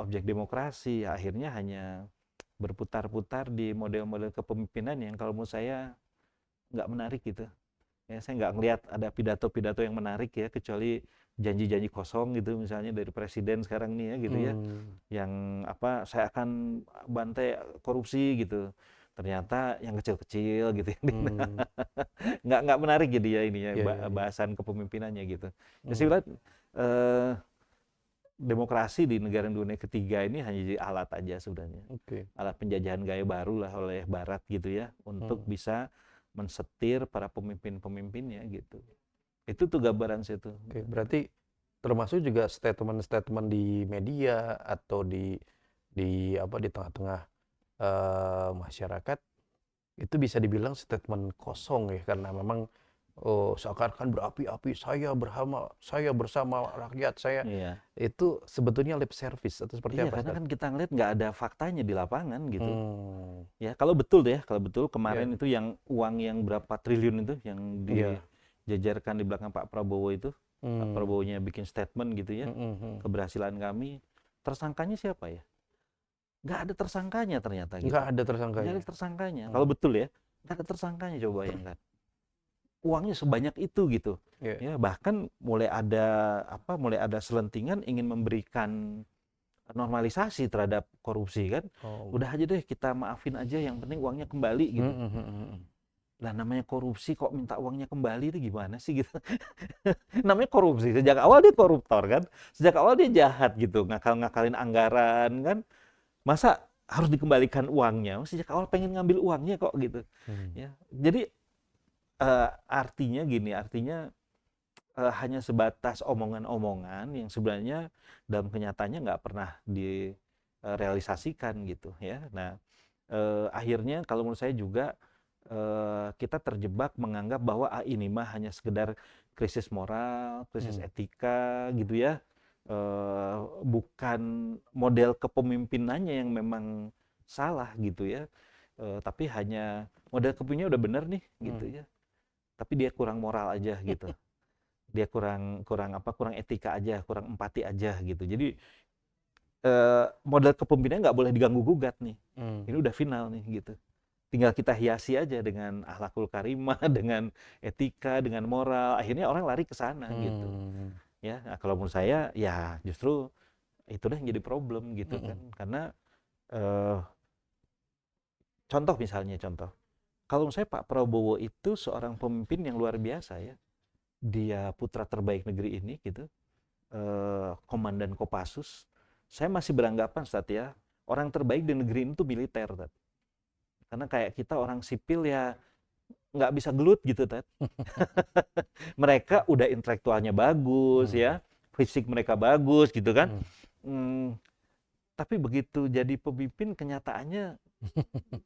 objek demokrasi ya, akhirnya hanya berputar-putar di model-model kepemimpinan yang kalau menurut saya nggak menarik gitu. Ya, saya nggak ngelihat ada pidato-pidato yang menarik ya, kecuali janji-janji kosong gitu misalnya dari presiden sekarang nih ya gitu ya, yang apa saya akan bantai korupsi gitu, ternyata yang kecil-kecil gitu ya. Nggak menarik jadi ya ini ya, Iya, iya, iya. bahasan kepemimpinannya gitu. Ya saya bilang demokrasi di negara dunia ketiga ini hanya jadi alat aja sebenarnya, Oke. alat penjajahan gaya baru lah oleh Barat gitu ya, untuk bisa mensetir para pemimpin-pemimpinnya gitu. Itu tuh gambaran saya tuh. Oke, berarti termasuk juga statement-statement di media atau di apa di tengah-tengah masyarakat itu bisa dibilang statement kosong ya, karena memang seakan-akan berapi-api, saya bersama rakyat saya, Iya. itu sebetulnya lip service atau seperti Iya, apa, karena Ustaz? kan kita ngeliat nggak ada faktanya di lapangan gitu. Hmm, Ya, kalau betul deh, kalau betul ya, kemarin itu yang uang yang berapa triliun itu yang iya. dijajarkan di belakang Pak Prabowo itu, Pak Hmm, Prabowo-nya bikin statement gitu ya, keberhasilan kami, tersangkanya siapa ya? Nggak ada tersangkanya ternyata nggak gitu. ada Nggak ada tersangkanya. tersangkanya. Kalau Hmm, betul ya, nggak ada tersangkanya, coba bayangkan. Uangnya sebanyak itu gitu. iya. Ya, bahkan mulai ada selentingan ingin memberikan normalisasi terhadap korupsi kan. Oh, Udah aja deh kita maafin aja, yang penting uangnya kembali gitu. hmm. Lah namanya korupsi kok minta uangnya kembali itu gimana sih gitu. Namanya korupsi, sejak awal dia koruptor kan, sejak awal dia jahat gitu, ngakal-ngakalin anggaran kan, masa harus dikembalikan uangnya? Sejak awal pengen ngambil uangnya kok gitu. Ya, jadi artinya gini, artinya hanya sebatas omongan-omongan yang sebenarnya dalam kenyataannya nggak pernah direalisasikan gitu ya. Nah, akhirnya kalau menurut saya juga kita terjebak menganggap bahwa ini mah hanya sekedar krisis moral, krisis etika gitu ya. Bukan model kepemimpinannya yang memang salah gitu ya. Tapi hanya model kepemimpinannya udah bener nih gitu ya. Tapi dia kurang moral aja gitu. Dia kurang etika aja, kurang empati aja gitu. Jadi model kepemimpinannya nggak boleh diganggu gugat nih. Ini udah final nih gitu. Tinggal kita hiasi aja dengan akhlakul karimah, dengan etika, dengan moral. Akhirnya orang lari ke sana gitu. Ya, nah, kalau menurut saya ya justru itu yang jadi problem gitu kan. Karena contoh misalnya kalau menurut saya Pak Prabowo itu seorang pemimpin yang luar biasa ya. Dia putra terbaik negeri ini gitu. Komandan Kopassus. Saya masih beranggapan Ustadz ya, orang terbaik di negeri ini tuh militer, Tat. Karena kayak kita orang sipil ya nggak bisa gelut gitu, Tat. Mereka udah intelektualnya bagus ya, fisik mereka bagus gitu kan. Tapi begitu jadi pemimpin kenyataannya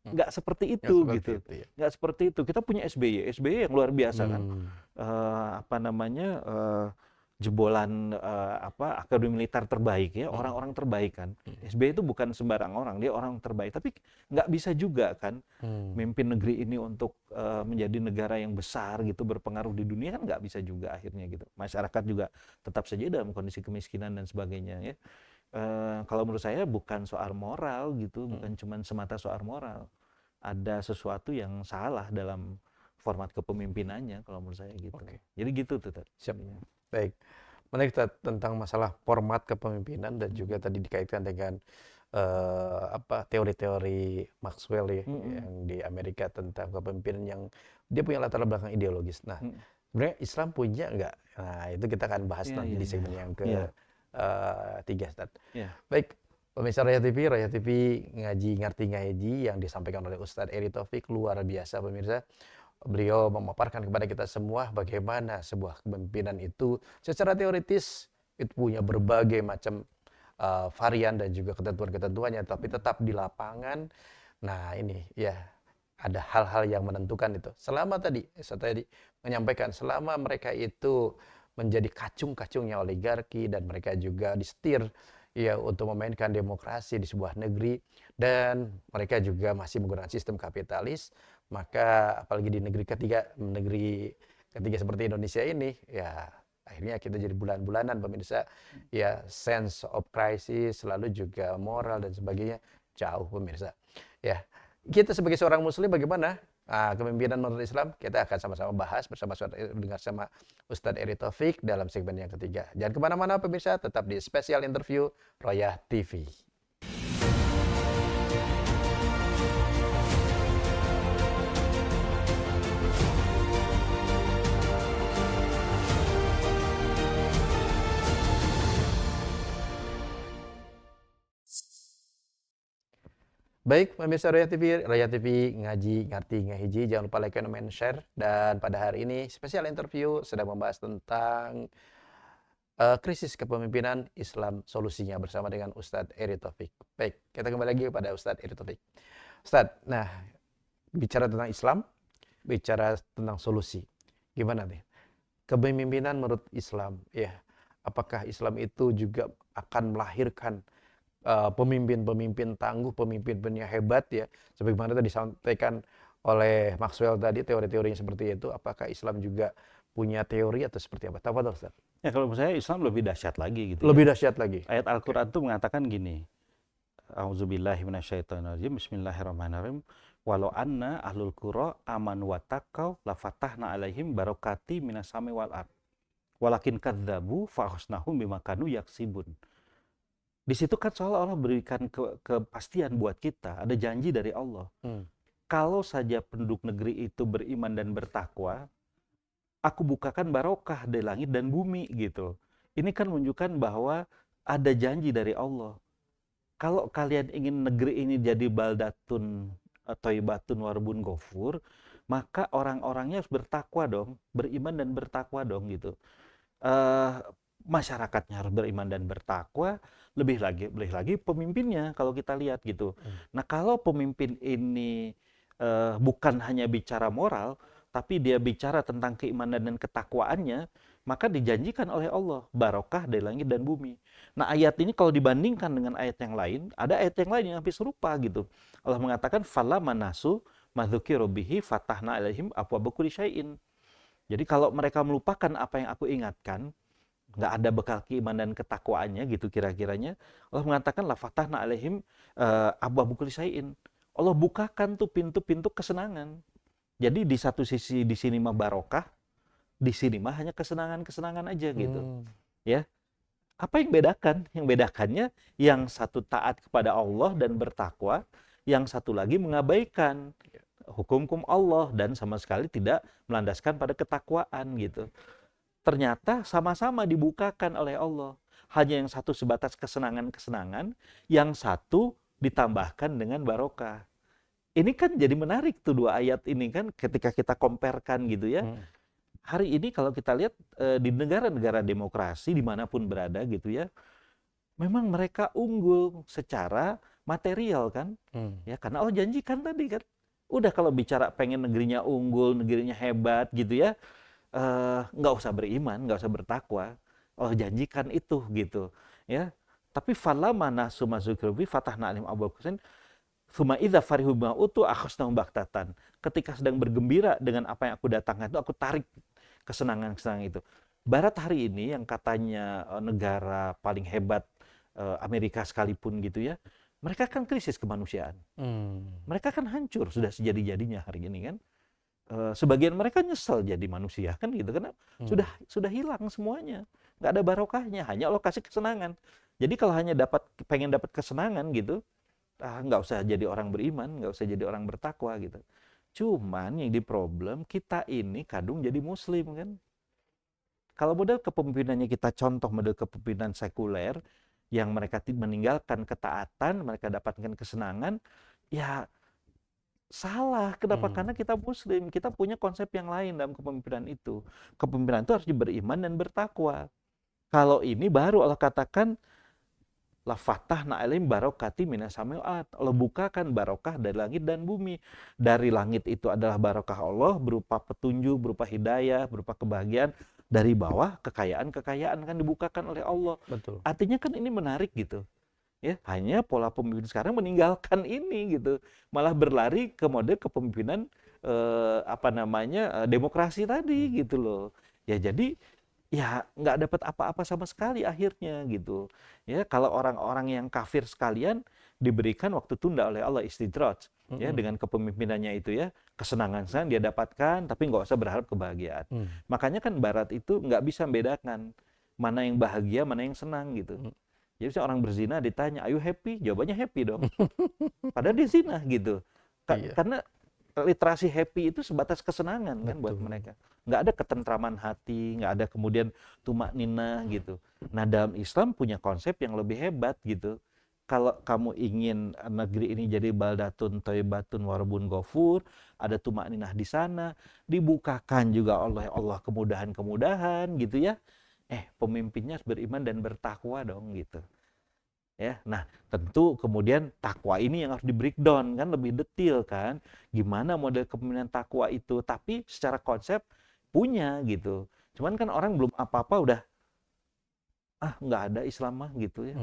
nggak seperti itu gitu. Ya. Nggak seperti itu. Kita punya SBY yang luar biasa kan. Jebolan akademi militer terbaik ya, orang-orang terbaik kan. SBY itu bukan sembarang orang, dia orang terbaik. Tapi nggak bisa juga kan mimpin negeri ini untuk menjadi negara yang besar gitu, berpengaruh di dunia kan nggak bisa juga akhirnya gitu. Masyarakat juga tetap saja dalam kondisi kemiskinan dan sebagainya ya. Kalau menurut saya bukan soal moral gitu, bukan cuma semata soal moral. Ada sesuatu yang salah dalam format kepemimpinannya kalau menurut saya gitu. Jadi gitu tuh. Siap. Baik. Menarik tentang masalah format kepemimpinan dan juga tadi dikaitkan dengan teori-teori Maxwell ya, yang di Amerika tentang kepemimpinan yang dia punya latar belakang ideologis. Nah, sebenarnya Islam punya nggak? Nah, itu kita akan bahas nanti di segmen yang tiga, Ustaz. Baik, pemirsa Raya TV ngaji ngerti ngaji yang disampaikan oleh Ustadz Eri Taufik luar biasa pemirsa. Beliau memaparkan kepada kita semua bagaimana sebuah kepemimpinan itu secara teoritis itu punya berbagai macam varian dan juga ketentuan-ketentuannya, tapi tetap di lapangan. Nah ini ya ada hal-hal yang menentukan itu. Selama tadi saya menyampaikan selama mereka itu menjadi kacung-kacungnya oligarki dan mereka juga disetir ya untuk memainkan demokrasi di sebuah negeri dan mereka juga masih menggunakan sistem kapitalis, maka apalagi di negeri ketiga seperti Indonesia ini ya akhirnya kita jadi bulan-bulanan pemirsa ya, sense of crisis lalu juga moral dan sebagainya jauh pemirsa ya. Kita sebagai seorang muslim bagaimana kepemimpinan menurut Islam? Kita akan sama-sama bahas bersama Ustadz Eri Taufik dalam segmen yang ketiga. Jangan kemana-mana pemirsa, tetap di spesial interview Royah TV. Baik, pemirsa Royah TV ngaji ngerti ngahiji, jangan lupa like, comment, share. Dan pada hari ini spesial interview sedang membahas tentang krisis kepemimpinan Islam solusinya bersama dengan Ustadz Eri Taufik. Baik, kita kembali lagi kepada Ustadz Eri Taufik. Ustadz, nah bicara tentang Islam, bicara tentang solusi, gimana nih? Kepemimpinan menurut Islam, ya, apakah Islam itu juga akan melahirkan pemimpin-pemimpin tangguh, pemimpin-pemimpin yang hebat ya, sebagaimana tadi disampaikan oleh Maxwell tadi teori-teorinya seperti itu, apakah Islam juga punya teori atau seperti apa? Tafadhol Ustaz. Ya kalau menurut saya Islam lebih dahsyat lagi gitu. Lebih dahsyat lagi. Ayat Al-Qur'an itu mengatakan gini. A'udzubillahi minasyaitonirrajim. Bismillahirrahmanirrahim. Walau anna ahlul qura amanu wattaqau lafatahna alaihim barakati minas sami wal ard. Walakin kadzabu fahusnahum bima kanu yaksibun. Di situ kan seolah-olah berikan kepastian buat kita, ada janji dari Allah. kalau saja penduduk negeri itu beriman dan bertakwa, aku bukakan barokah di langit dan bumi gitu. Ini kan menunjukkan bahwa ada janji dari Allah. Kalau kalian ingin negeri ini jadi baldatun thayyibatun warbun ghafur, maka orang-orangnya harus bertakwa dong, beriman dan bertakwa dong gitu. eh, Masyarakatnya harus beriman dan bertakwa, lebih lagi pemimpinnya kalau kita lihat gitu. Nah, kalau pemimpin ini bukan hanya bicara moral, tapi dia bicara tentang keimanan dan ketakwaannya, maka dijanjikan oleh Allah barokah dari langit dan bumi. Nah, ayat ini kalau dibandingkan dengan ayat yang lain, ada ayat yang lain yang hampir serupa gitu. Allah mengatakan fala manasu madzukiru bihi fatahna alaihim abwaaba kulli syai'in. Jadi kalau mereka melupakan apa yang aku ingatkan, nggak ada bekal keimanan dan ketakwaannya gitu kira-kiranya, Allah mengatakan la fatahna alaihim abwaaba kulli syai'in. Allah bukakan tuh pintu-pintu kesenangan. Jadi di satu sisi di sini mah barokah, di sini mah hanya kesenangan-kesenangan aja gitu. Ya. Apa yang bedakan? Yang bedakannya yang satu taat kepada Allah dan bertakwa, yang satu lagi mengabaikan hukum-hukum Allah dan sama sekali tidak melandaskan pada ketakwaan gitu. Ternyata sama-sama dibukakan oleh Allah. Hanya yang satu sebatas kesenangan-kesenangan, yang satu ditambahkan dengan barokah. Ini kan jadi menarik tuh dua ayat ini kan ketika kita comparekan gitu ya. Hari ini kalau kita lihat di negara-negara demokrasi dimanapun berada gitu ya, memang mereka unggul secara material kan, ya karena Allah janjikan tadi kan, udah kalau bicara pengen negerinya unggul, negerinya hebat gitu ya, nggak usah beriman, nggak usah bertakwa, Allah janjikan itu gitu, ya. Tapi falamma nasu mazukrubi fatahna alim abwaab kusin summa idza farihu bima utu akhasnahum baktatan. Ketika sedang bergembira dengan apa yang aku datangkan itu, aku tarik kesenangan-kesenangan itu. Barat hari ini yang katanya negara paling hebat Amerika sekalipun gitu ya, mereka kan krisis kemanusiaan. Mereka kan hancur sudah sejadi-jadinya hari ini kan. Sebagian mereka nyesel jadi manusia kan gitu karena sudah hilang semuanya, nggak ada barokahnya, hanya Allah kasih kesenangan. Jadi kalau hanya pengen dapat kesenangan gitu, nggak usah jadi orang beriman, nggak usah jadi orang bertakwa gitu. Cuman yang di problem kita ini kadung jadi muslim kan. Kalau model kepemimpinannya kita contoh model kepemimpinan sekuler yang mereka meninggalkan ketaatan, mereka dapatkan kesenangan, ya salah. Kenapa? Karena kita muslim, kita punya konsep yang lain dalam kepemimpinan itu. Kepemimpinan itu harus beriman dan bertakwa. Kalau ini baru Allah katakan la fatahna alaihim barokati minas samawat. Allah bukakan barokah dari langit dan bumi. Dari langit itu adalah barokah Allah berupa petunjuk, berupa hidayah, berupa kebahagiaan. Dari bawah kekayaan-kekayaan kan dibukakan oleh Allah. Betul. Artinya kan ini menarik gitu. Ya, hanya pola pemimpin sekarang meninggalkan ini gitu, malah berlari ke mode kepemimpinan demokrasi tadi gitu loh. Ya jadi ya nggak dapat apa-apa sama sekali akhirnya gitu. Ya kalau orang-orang yang kafir sekalian diberikan waktu tunda oleh Allah istidraj ya dengan kepemimpinannya itu ya, kesenangan dia dapatkan tapi nggak usah berharap kebahagiaan. Makanya kan Barat itu nggak bisa membedakan mana yang bahagia mana yang senang gitu. Jadi orang berzina ditanya, "Are you happy?" Jawabannya happy dong. Padahal dia zina gitu. Iya. Karena literasi happy itu sebatas kesenangan kan buat Betul. mereka. Nggak ada ketentraman hati, nggak ada kemudian tumak ninah gitu. Nah dalam Islam punya konsep yang lebih hebat gitu. Kalau kamu ingin negeri ini jadi baldatun thayyibatun warbun ghafur, ada tumak ninah di sana, dibukakan juga oleh Allah kemudahan-kemudahan gitu ya. Pemimpinnya harus beriman dan bertakwa dong gitu. Ya, nah tentu kemudian takwa ini yang harus di breakdown kan lebih detail kan. Gimana model kepemimpinan takwa itu? Tapi secara konsep punya gitu. Cuman kan orang belum apa-apa udah nggak ada Islam mah gitu ya.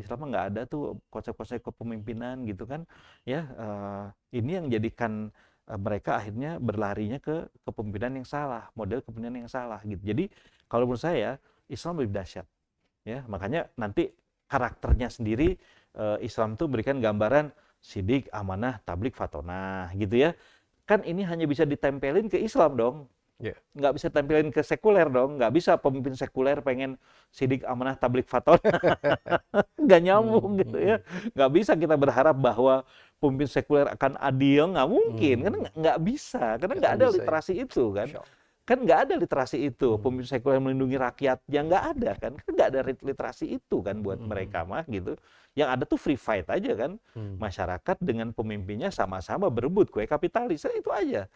Islam mah nggak ada tuh konsep-konsep kepemimpinan gitu kan. Ya, ini yang jadikan mereka akhirnya berlarinya ke kepemimpinan yang salah, model kepemimpinan yang salah gitu. Jadi kalau menurut saya Islam lebih dahsyat. Ya, makanya nanti karakternya sendiri Islam tuh berikan gambaran sidik, amanah, tablik, fatonah gitu ya. Kan ini hanya bisa ditempelin ke Islam dong. Yeah. Nggak bisa tampilin ke sekuler dong, nggak bisa pemimpin sekuler pengen sidik amanah tablik fatwa, nggak nyambung gitu ya. Nggak bisa kita berharap bahwa pemimpin sekuler akan adil, nggak mungkin, karena nggak bisa, karena Nggak nggak akan ada bisa ya. literasi itu kan. Masya Allah. Kan nggak ada literasi itu, pemimpin sekuler melindungi rakyatnya, nggak ada kan, nggak ada literasi itu kan buat mereka mah gitu. Yang ada tuh free fight aja kan, masyarakat dengan pemimpinnya sama-sama berebut kue kapitalis, itu aja.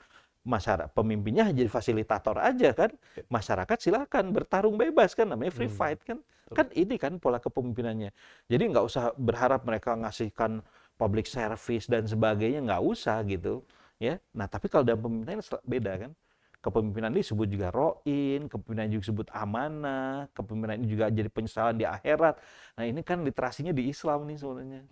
Masyarakat pemimpinnya jadi fasilitator aja kan, masyarakat silakan bertarung bebas kan, namanya free fight kan. Kan ini kan pola kepemimpinannya. Jadi nggak usah berharap mereka ngasihkan public service dan sebagainya, nggak usah gitu ya. Nah tapi kalau dalam pemimpinan beda kan, kepemimpinan ini disebut juga roin, kepemimpinan juga disebut amanah, kepemimpinan ini juga jadi penyesalan di akhirat. Nah ini kan literasinya di Islam nih sebenarnya.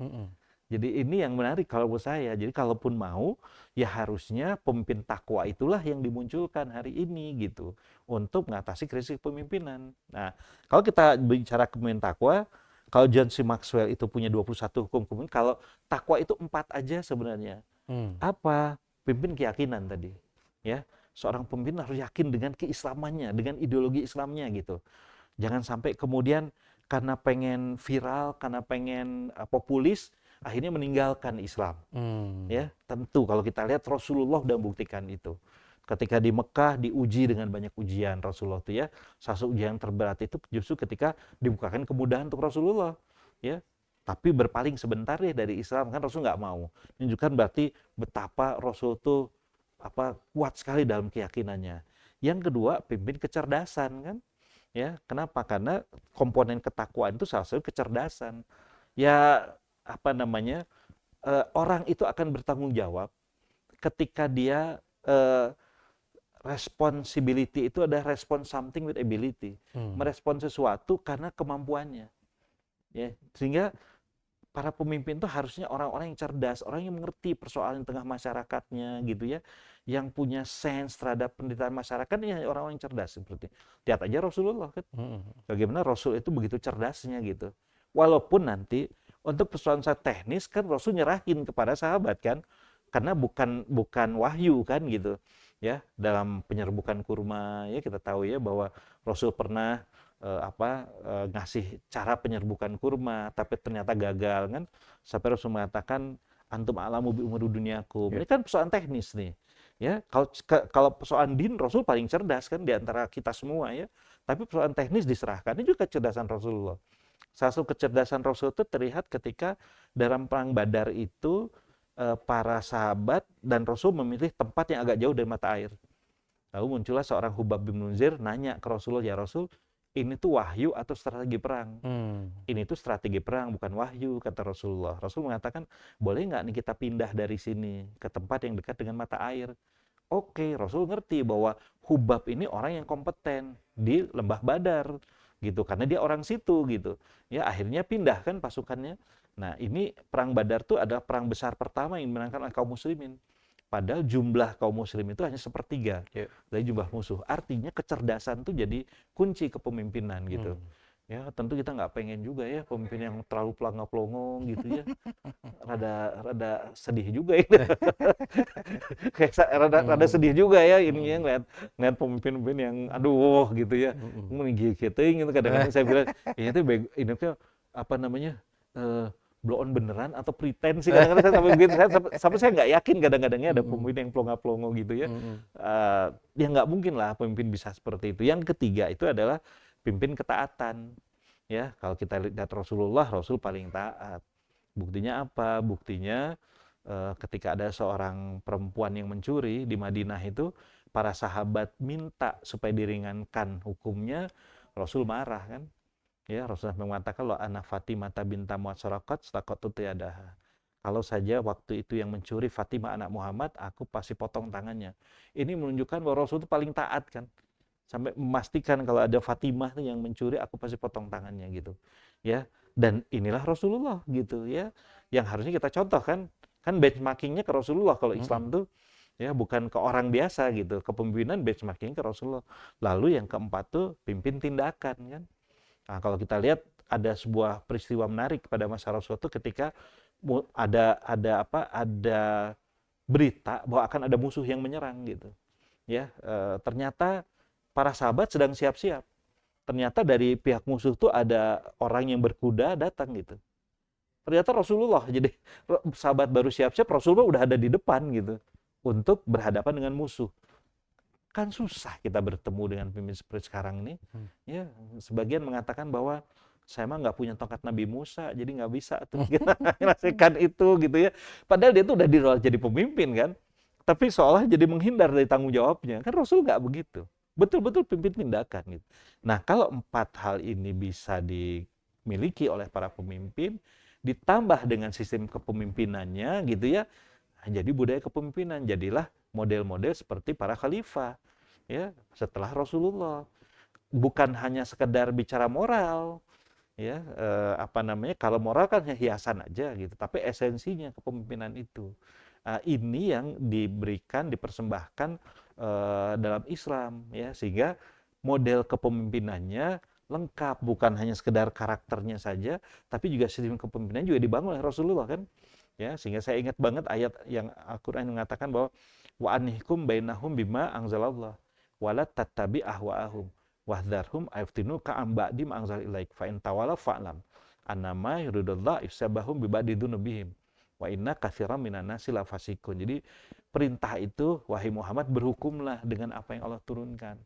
Jadi ini yang menarik kalau buat saya. Jadi kalaupun mau, ya harusnya pemimpin takwa itulah yang dimunculkan hari ini gitu untuk mengatasi krisis pemimpinan. Nah, kalau kita bicara kepemimpinan takwa, kalau John C. Maxwell itu punya 21 hukum kepemimpinan, kalau takwa itu 4 aja sebenarnya. Apa? Pimpin keyakinan tadi. Ya, seorang pemimpin harus yakin dengan keislamannya, dengan ideologi Islamnya gitu. Jangan sampai kemudian karena pengen viral, karena pengen populis, akhirnya meninggalkan Islam. Ya, tentu kalau kita lihat Rasulullah sudah membuktikan itu. Ketika di Mekah diuji dengan banyak ujian Rasulullah itu ya. Salah satu ujian terberat itu justru ketika dibukakan kemudahan untuk Rasulullah. Ya, tapi berpaling sebentar ya dari Islam kan Rasul nggak mau. Menunjukkan berarti betapa Rasul itu kuat sekali dalam keyakinannya. Yang kedua, pimpin kecerdasan kan. Ya, kenapa? Karena komponen ketakwaan itu salah satu kecerdasan. Ya, orang itu akan bertanggung jawab ketika dia responsibility itu ada respond something with ability, merespon sesuatu karena kemampuannya, ya. Sehingga para pemimpin itu harusnya orang-orang yang cerdas, orang yang mengerti persoalan tengah masyarakatnya gitu ya, yang punya sense terhadap penderitaan masyarakat, ya orang-orang yang cerdas seperti. Lihat aja Rasulullah kan, bagaimana Rasul itu begitu cerdasnya gitu. Walaupun nanti untuk persoalan teknis kan Rasul nyerahin kepada sahabat kan, karena bukan wahyu kan gitu. Ya, dalam penyerbukan kurma ya kita tahu ya bahwa Rasul pernah ngasih cara penyerbukan kurma tapi ternyata gagal kan, sampai Rasul mengatakan antum a'lamu bi umuri dunyakum. Ini kan persoalan teknis nih. Ya, kalau persoalan din Rasul paling cerdas kan di antara kita semua ya. Tapi persoalan teknis diserahkan. Ini juga kecerdasan Rasulullah. Salah satu kecerdasan Rasul itu terlihat ketika dalam perang Badar itu para sahabat dan Rasul memilih tempat yang agak jauh dari mata air. Lalu muncullah seorang Hubab bin Munzir nanya ke Rasulullah, ya Rasul, ini tuh wahyu atau strategi perang? Ini tuh strategi perang, bukan wahyu, kata Rasulullah. Rasul mengatakan, boleh nggak nih kita pindah dari sini ke tempat yang dekat dengan mata air? Oke, Rasul ngerti bahwa Hubab ini orang yang kompeten di Lembah Badar, gitu, karena dia orang situ, gitu. Ya, akhirnya pindah kan pasukannya. Nah, ini perang Badar tuh adalah perang besar pertama yang dimenangkan oleh kaum muslimin. Padahal jumlah kaum muslim itu hanya 1/3 dari jumlah musuh. Artinya kecerdasan itu jadi kunci kepemimpinan gitu. Ya tentu kita nggak pengen juga ya pemimpin yang terlalu pelangga-pelongo gitu ya. Rada sedih juga ini. Kayak rada sedih juga ya ininya ngeliat pemimpin-pemimpin yang aduh gitu ya. Gitu kadang-kadang saya bilang ini tuh blow on beneran atau pretend sih kadang-kadang saya sampai begitu, sampai saya nggak yakin kadang-kadangnya ada pemimpin yang pelongo-pelongo gitu ya. Ya nggak mungkin lah pemimpin bisa seperti itu. Yang ketiga itu adalah pimpin ketaatan. Ya, kalau kita lihat Rasulullah, Rasul paling taat. Buktinya apa? Buktinya ketika ada seorang perempuan yang mencuri di Madinah itu, para sahabat minta supaya diringankan hukumnya, Rasul marah kan. Ya, Rasulullah mengatakan lo anak Fatimah binta Muhammad sarakat tiadaha. Kalau saja waktu itu yang mencuri Fatimah anak Muhammad, aku pasti potong tangannya. Ini menunjukkan bahwa Rasul itu paling taat kan. Sampai memastikan kalau ada Fatimah yang mencuri, aku pasti potong tangannya gitu. Ya, dan inilah Rasulullah gitu ya. Yang harusnya kita contoh kan benchmarkingnya ke Rasulullah kalau Islam tuh ya bukan ke orang biasa gitu. Kepemimpinan benchmarkingnya ke Rasulullah. Lalu yang keempat tuh pimpin tindakan kan. Nah, kalau kita lihat ada sebuah peristiwa menarik pada masa Rasul itu ketika ada berita bahwa akan ada musuh yang menyerang gitu. ya ternyata para sahabat sedang siap-siap. Ternyata dari pihak musuh tuh ada orang yang berkuda datang gitu. Ternyata Rasulullah, jadi sahabat baru siap-siap, Rasulullah udah ada di depan gitu untuk berhadapan dengan musuh. Kan susah kita bertemu dengan pemimpin seperti sekarang ini. Ya, sebagian mengatakan bahwa saya mah nggak punya tongkat Nabi Musa, jadi nggak bisa tuh kita merasakan itu gitu ya. Padahal dia tuh udah jadi pemimpin kan. Tapi seolah jadi menghindar dari tanggung jawabnya. Kan Rasul nggak begitu. Betul-betul pimpin tindakan gitu. Nah, kalau 4 hal ini bisa dimiliki oleh para pemimpin, ditambah dengan sistem kepemimpinannya gitu ya, jadi budaya kepemimpinan, jadilah model-model seperti para khalifah ya setelah Rasulullah. Bukan hanya sekedar bicara moral ya, kalau moral kan hiasan aja gitu, tapi esensinya kepemimpinan itu. Ini yang diberikan, dipersembahkan dalam Islam ya, sehingga model kepemimpinannya lengkap, bukan hanya sekedar karakternya saja, tapi juga sistem kepemimpinan juga dibangun oleh Rasulullah kan. Ya, sehingga saya ingat banget ayat yang Al-Qur'an mengatakan bahwa wa anihkum bainahum bima anzalallah wala tattabi ahwaahum wahdharhum ayftinuka am ba'di ma anzal ilaik fa in tawalla fa'lam annama yuridullah ifsabahum bi ba'di dzunubihim wa inna katsiran minan nasi la fasikun. Jadi perintah itu, wahai Muhammad, berhukumlah dengan apa yang Allah turunkan.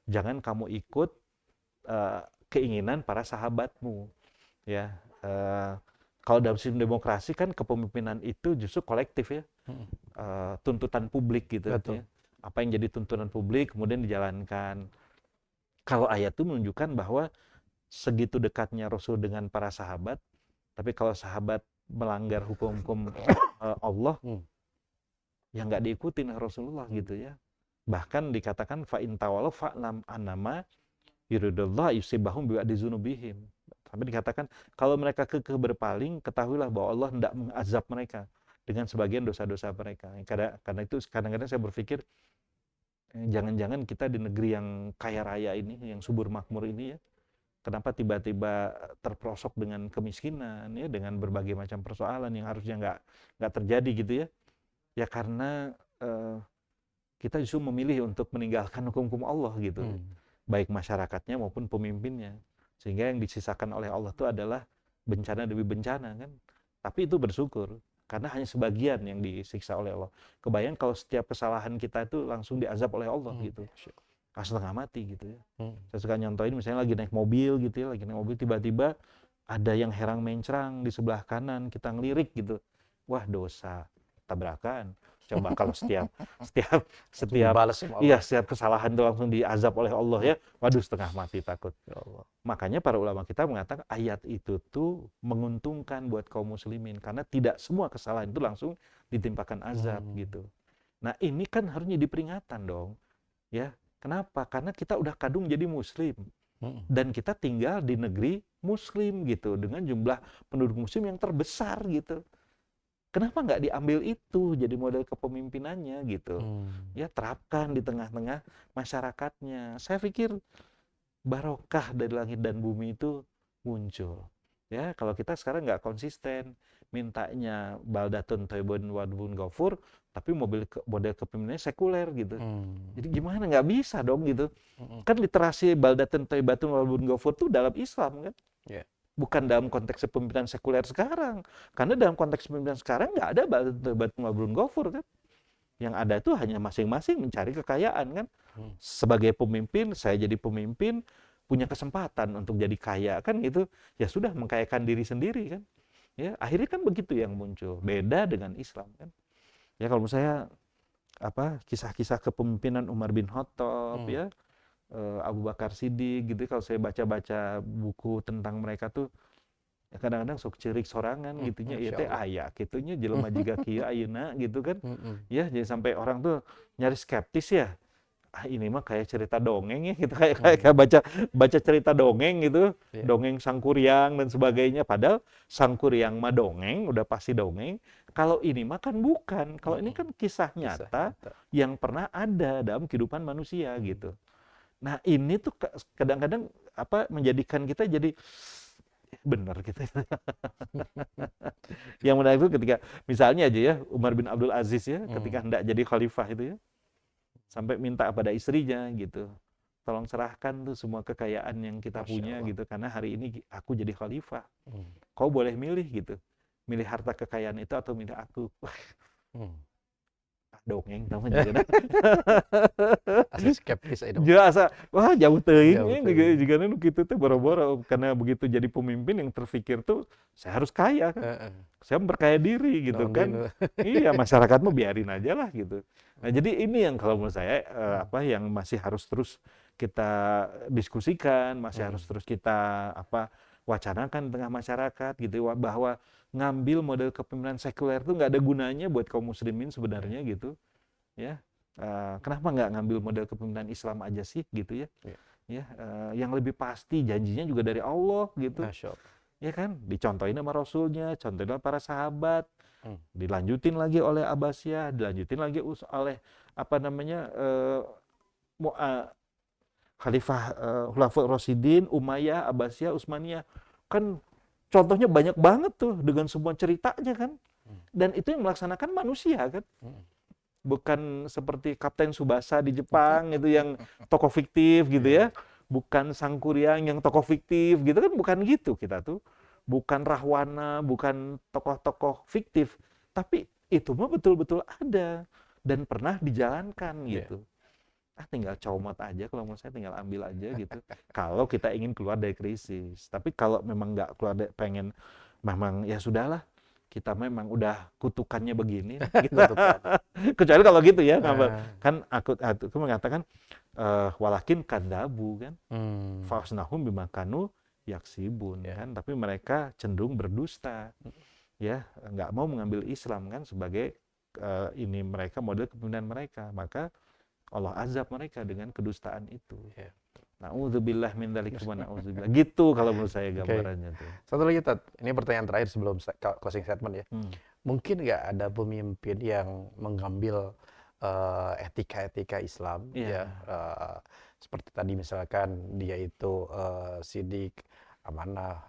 Jangan kamu ikut keinginan para sahabatmu. Ya, kalau dalam sistem demokrasi kan kepemimpinan itu justru kolektif ya, tuntutan publik gitu. Ya. Apa yang jadi tuntutan publik kemudian dijalankan. Kalau ayat itu menunjukkan bahwa segitu dekatnya Rasul dengan para sahabat, tapi kalau sahabat melanggar hukum-hukum Allah, yang nggak diikutin Rasulullah gitu ya. Bahkan dikatakan fa in tawallaw fa'lam annama yuridullah yusibahum bi ba'di dzunubihim. Tapi dikatakan kalau mereka kekeh berpaling, ketahuilah bahwa Allah hendak mengazab mereka dengan sebagian dosa-dosa mereka. Karena itu kadang-kadang saya berpikir jangan-jangan kita di negeri yang kaya raya ini, yang subur makmur ini ya, kenapa tiba-tiba terperosok dengan kemiskinan ya, dengan berbagai macam persoalan yang harusnya nggak terjadi gitu ya. Ya karena kita justru memilih untuk meninggalkan hukum-hukum Allah gitu, baik masyarakatnya maupun pemimpinnya. Sehingga yang disisakan oleh Allah itu adalah bencana demi bencana kan. Tapi itu bersyukur, karena hanya sebagian yang disiksa oleh Allah. Kebayang kalau setiap kesalahan kita itu langsung diazab oleh Allah gitu. Setengah mati gitu ya. Saya suka nyontohin misalnya lagi naik mobil gitu ya, tiba-tiba ada yang herang mencrang di sebelah kanan, kita ngelirik gitu. Wah, dosa, tabrakan. Coba kalau setiap kesalahan itu langsung diazab oleh Allah ya, waduh setengah mati takut. Ya Allah. Makanya para ulama kita mengatakan ayat itu tuh menguntungkan buat kaum muslimin karena tidak semua kesalahan itu langsung ditimpakan azab gitu. Nah, ini kan harusnya diperingatan dong. Ya, kenapa? Karena kita udah kadung jadi muslim. Dan kita tinggal di negeri muslim gitu dengan jumlah penduduk muslim yang terbesar gitu. Kenapa nggak diambil itu jadi model kepemimpinannya gitu? Ya terapkan di tengah-tengah masyarakatnya. Saya pikir barokah dari langit dan bumi itu muncul. Ya kalau kita sekarang nggak konsisten, mintanya baldatun thayyibun wadhun ghafur, tapi model kepemimpinannya sekuler gitu. Jadi gimana? Nggak bisa dong gitu. Kan literasi baldatun thayyibatun wadhun ghafur itu dalam Islam kan? Yeah. Bukan dalam konteks kepemimpinan sekuler sekarang. Karena dalam konteks kepemimpinan sekarang nggak ada baldatun wadhun ghafur kan. Yang ada itu hanya masing-masing mencari kekayaan kan. Sebagai pemimpin, saya jadi pemimpin, punya kesempatan untuk jadi kaya kan gitu. Ya sudah mengkayakan diri sendiri kan. Ya, akhirnya kan begitu yang muncul. Beda dengan Islam kan. Ya kalau saya kisah-kisah kepemimpinan Umar bin Khattab ya, Abu Bakar Siddiq gitu, kalau saya baca-baca buku tentang mereka tuh ya kadang-kadang sok cerik sorangan gitunya ieu teh aya kitunya jelema jiga kieu ayeuna gitu kan. Ya jadi sampai orang tuh nyari skeptis ya. Ini mah kayak cerita dongeng ya gitu, kayak baca cerita dongeng gitu, dongeng Sangkuriang dan sebagainya. Padahal Sangkuriang mah dongeng, udah pasti dongeng. Kalau ini mah kan bukan. Kalau ini kan kisah nyata yang pernah ada dalam kehidupan manusia gitu. Nah ini tuh kadang-kadang menjadikan kita jadi benar gitu. Yang menarik itu ketika misalnya aja ya Umar bin Abdul Aziz ya, ketika hendak jadi khalifah itu ya, sampai minta pada istrinya gitu, tolong serahkan tuh semua kekayaan yang kita Masya punya Allah. gitu, karena hari ini aku jadi khalifah. Hmm. Kau boleh milih gitu, milih harta kekayaan itu atau milih aku. Hmm. Dongeng sama juga. Asa skeptis itu. Ya asa, wah jauh teuing Jauh juga teuing. juga nu kitu teh boro-boro karena begitu jadi pemimpin yang terpikir tuh saya harus kaya kan. Heeh. Saya memperkaya diri gitu Naon deui kan. nu. Iya, masyarakat mah biarin aja lah gitu. Nah, jadi ini yang kalau menurut saya Hmm. apa yang masih harus terus kita diskusikan, masih Hmm. harus terus kita apa wacanakan di tengah masyarakat gitu bahwa ngambil model kepemimpinan sekuler itu nggak ada gunanya buat kaum muslimin Ya. sebenarnya gitu ya. Kenapa nggak ngambil model kepemimpinan Islam aja sih gitu ya? Ya. Ya, yang lebih pasti janjinya juga dari Allah gitu, Masya Allah. ya kan? Dicontohin sama Rasulnya, contohin sama para sahabat, Hmm. dilanjutin lagi oleh Abbasiyah, dilanjutin lagi oleh apa namanya Khalifah Khulafaur Rasyidin, Umayyah, Abbasiyah, Utsmaniyah. Kan contohnya banyak banget tuh dengan semua ceritanya kan. Hmm. Dan itu yang melaksanakan manusia kan. Hmm. Bukan seperti Kapten Tsubasa di Jepang itu yang tokoh fiktif gitu Iya. ya, bukan Sang Kuryang yang tokoh fiktif gitu kan, bukan gitu kita tuh, bukan Rahwana, bukan tokoh-tokoh fiktif, tapi itu mah betul-betul ada dan pernah dijalankan Iya. gitu. Tinggal comot aja kalau menurut saya, tinggal ambil aja gitu. Kalau kita ingin keluar dari krisis, tapi kalau memang nggak keluar dari, pengen memang ya sudahlah, kita memang udah kutukannya begini gitu. Kutukan. Kecuali kalau gitu ya, Ah. kan aku mengatakan walakin kadabu kan, Hmm. fasnahum bimakanu yaksibun Ya. kan, tapi mereka cenderung berdusta ya, nggak mau mengambil Islam kan sebagai ini mereka model kepemimpinan mereka, maka Allah azab mereka dengan kedustaan itu. Ya. Na'udzubillah min dzalik wa na'udzubillah. Gitu kalau menurut saya Oke. gambarannya tuh. Satu lagi, Tat. Ini pertanyaan terakhir sebelum closing statement ya. Hmm. Mungkin nggak ada pemimpin yang mengambil etika-etika Islam ya, Iya. seperti tadi misalkan dia itu sidik, amanah,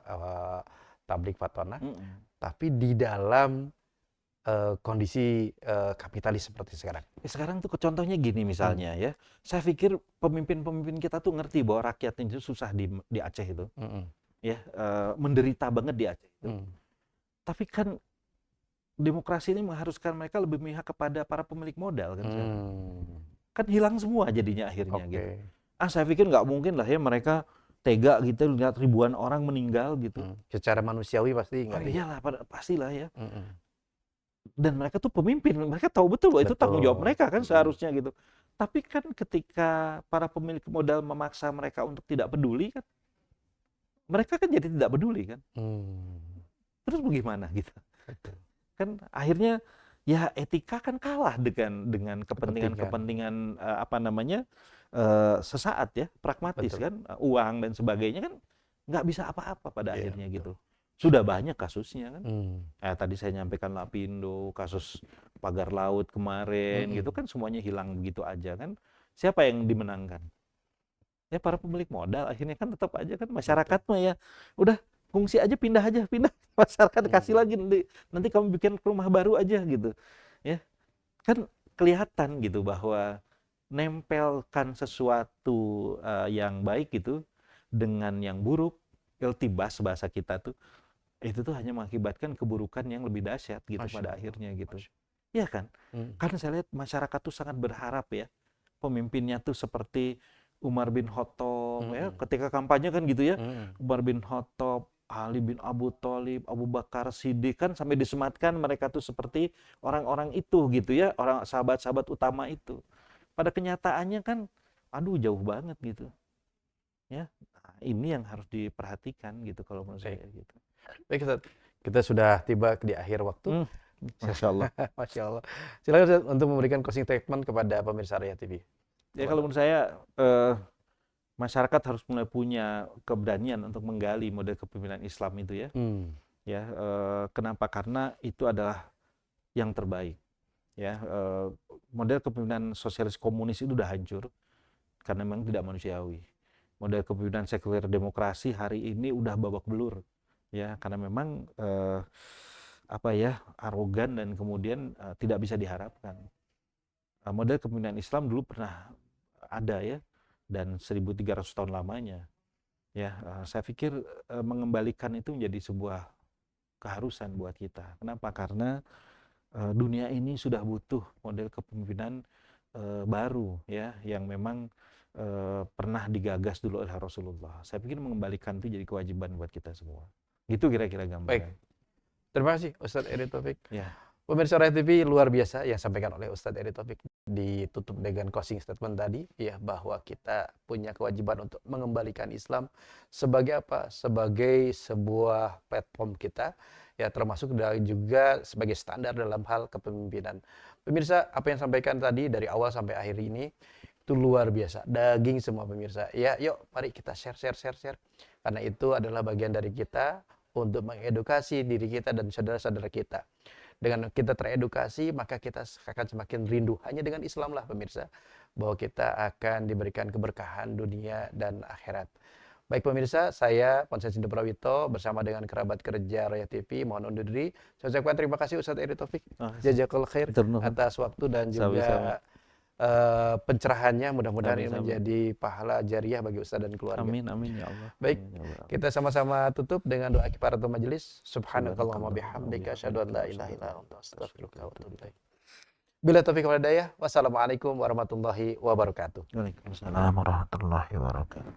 tablik fatona, Mm-mm. tapi di dalam kondisi kapitalis seperti sekarang. Sekarang tuh contohnya gini Hmm. misalnya ya. Saya pikir pemimpin-pemimpin kita tuh ngerti bahwa rakyat itu susah di Aceh itu. Mm-mm. Ya, menderita banget di Aceh itu. Hmm. Tapi kan demokrasi ini mengharuskan mereka lebih memihak kepada para pemilik modal kan sekarang. Hmm. Kan hilang semua jadinya akhirnya Oke. gitu. Saya pikir nggak mungkin lah ya mereka tega gitu lihat ribuan orang meninggal gitu. Secara manusiawi pasti Oh nggak bisa. iyalah, pastilah ya. Mm-mm. Dan mereka tuh pemimpin, mereka tahu betul bahwa itu tanggung jawab Betul. mereka kan Mm-mm. seharusnya gitu. Tapi kan ketika para pemilik modal memaksa mereka untuk tidak peduli kan, mereka kan jadi tidak peduli kan. Hmm. Terus bagaimana gitu? Betul. Kan akhirnya ya etika kan kalah dengan Kepentingan. kepentingan apa namanya sesaat ya, pragmatis Betul. kan, uang dan sebagainya kan nggak bisa apa-apa pada Iya, akhirnya betul. gitu. Sudah banyak kasusnya kan. Hmm. Tadi saya nyampaikan Lapindo, kasus pagar laut kemarin Mm-mm. gitu kan semuanya hilang begitu aja kan. Siapa yang dimenangkan? Ya para pemilik modal akhirnya kan tetap aja kan masyarakat mah ya udah fungsi aja, pindah masyarakat kasih lagi nanti kamu bikin rumah baru aja gitu ya, kan kelihatan gitu bahwa nempelkan sesuatu yang baik gitu dengan yang buruk, iltibas bahasa kita tuh, itu tuh hanya mengakibatkan keburukan yang lebih dahsyat gitu Masya pada Allah. akhirnya gitu. Masya. Ya kan? Hmm. Karena saya lihat masyarakat tuh sangat berharap ya, pemimpinnya tuh seperti Umar bin Khattab ya, Mm-mm. ketika kampanye kan gitu ya. Mm-mm. Umar bin Khattab, Ali bin Abu Thalib, Abu Bakar Siddiq kan sampai disematkan mereka tuh seperti orang-orang itu gitu ya, orang sahabat-sahabat utama itu. Pada kenyataannya kan aduh jauh banget gitu. Ya. Nah, ini yang harus diperhatikan gitu kalau menurut Baik. saya gitu. Baik, Ustaz. Kita sudah tiba di akhir waktu. Masya Allah. Masya Allah. Silakan Ustaz untuk memberikan closing statement kepada pemirsa Raya TV. Ya kalau menurut saya masyarakat harus mulai punya keberanian untuk menggali model kepemimpinan Islam itu ya. Hmm. Ya, kenapa? Karena itu adalah yang terbaik. Ya, model kepemimpinan sosialis komunis itu udah hancur karena memang tidak manusiawi. Model kepemimpinan sekuler demokrasi hari ini udah babak belur. Ya, karena memang apa ya, arogan dan kemudian tidak bisa diharapkan. model kepemimpinan Islam dulu pernah ada ya, dan 1.300 tahun lamanya. Ya, saya pikir mengembalikan itu menjadi sebuah keharusan buat kita. Kenapa? Karena dunia ini sudah butuh model kepemimpinan baru ya, yang memang pernah digagas dulu oleh Rasulullah. Saya pikir mengembalikan itu jadi kewajiban buat kita semua. Gitu kira-kira Baik, gambaran. terima kasih Ustadz Eri Taufik. Ya, Pemirsa Raya TV, luar biasa yang disampaikan oleh Ustadz Eri Taufik, ditutup dengan closing statement tadi, ya, bahwa kita punya kewajiban untuk mengembalikan Islam sebagai apa? Sebagai sebuah platform kita, ya, termasuk juga sebagai standar dalam hal kepemimpinan. Pemirsa, apa yang disampaikan tadi dari awal sampai akhir ini itu luar biasa, daging semua pemirsa. Ya, yuk, mari kita share. Karena itu adalah bagian dari kita untuk mengedukasi diri kita dan saudara-saudara kita. Dengan kita teredukasi, maka kita akan semakin rindu hanya dengan Islam lah pemirsa, bahwa kita akan diberikan keberkahan dunia dan akhirat. Baik pemirsa, saya Ponsen Sindu Prawito bersama dengan kerabat kerja Raya TV mohon undur diri. Saya ucapkan terima kasih Ustadz Eri Taufik. Jazakallahu khair atas waktu dan juga pencerahannya. Mudah-mudahan ini menjadi pahala jariah bagi Ustadz dan keluarga. amin ya Allah. Baik, kita sama-sama tutup dengan doa kifaratul majelis. Subhanakallahumma bihamdika asyhadu an la ilaha illa anta astaghfiruka wa atubu ilaik. Bila taufiq wal hidayah. Wassalamualaikum warahmatullahi wabarakatuh. Waalaikumsalam warahmatullahi wabarakatuh.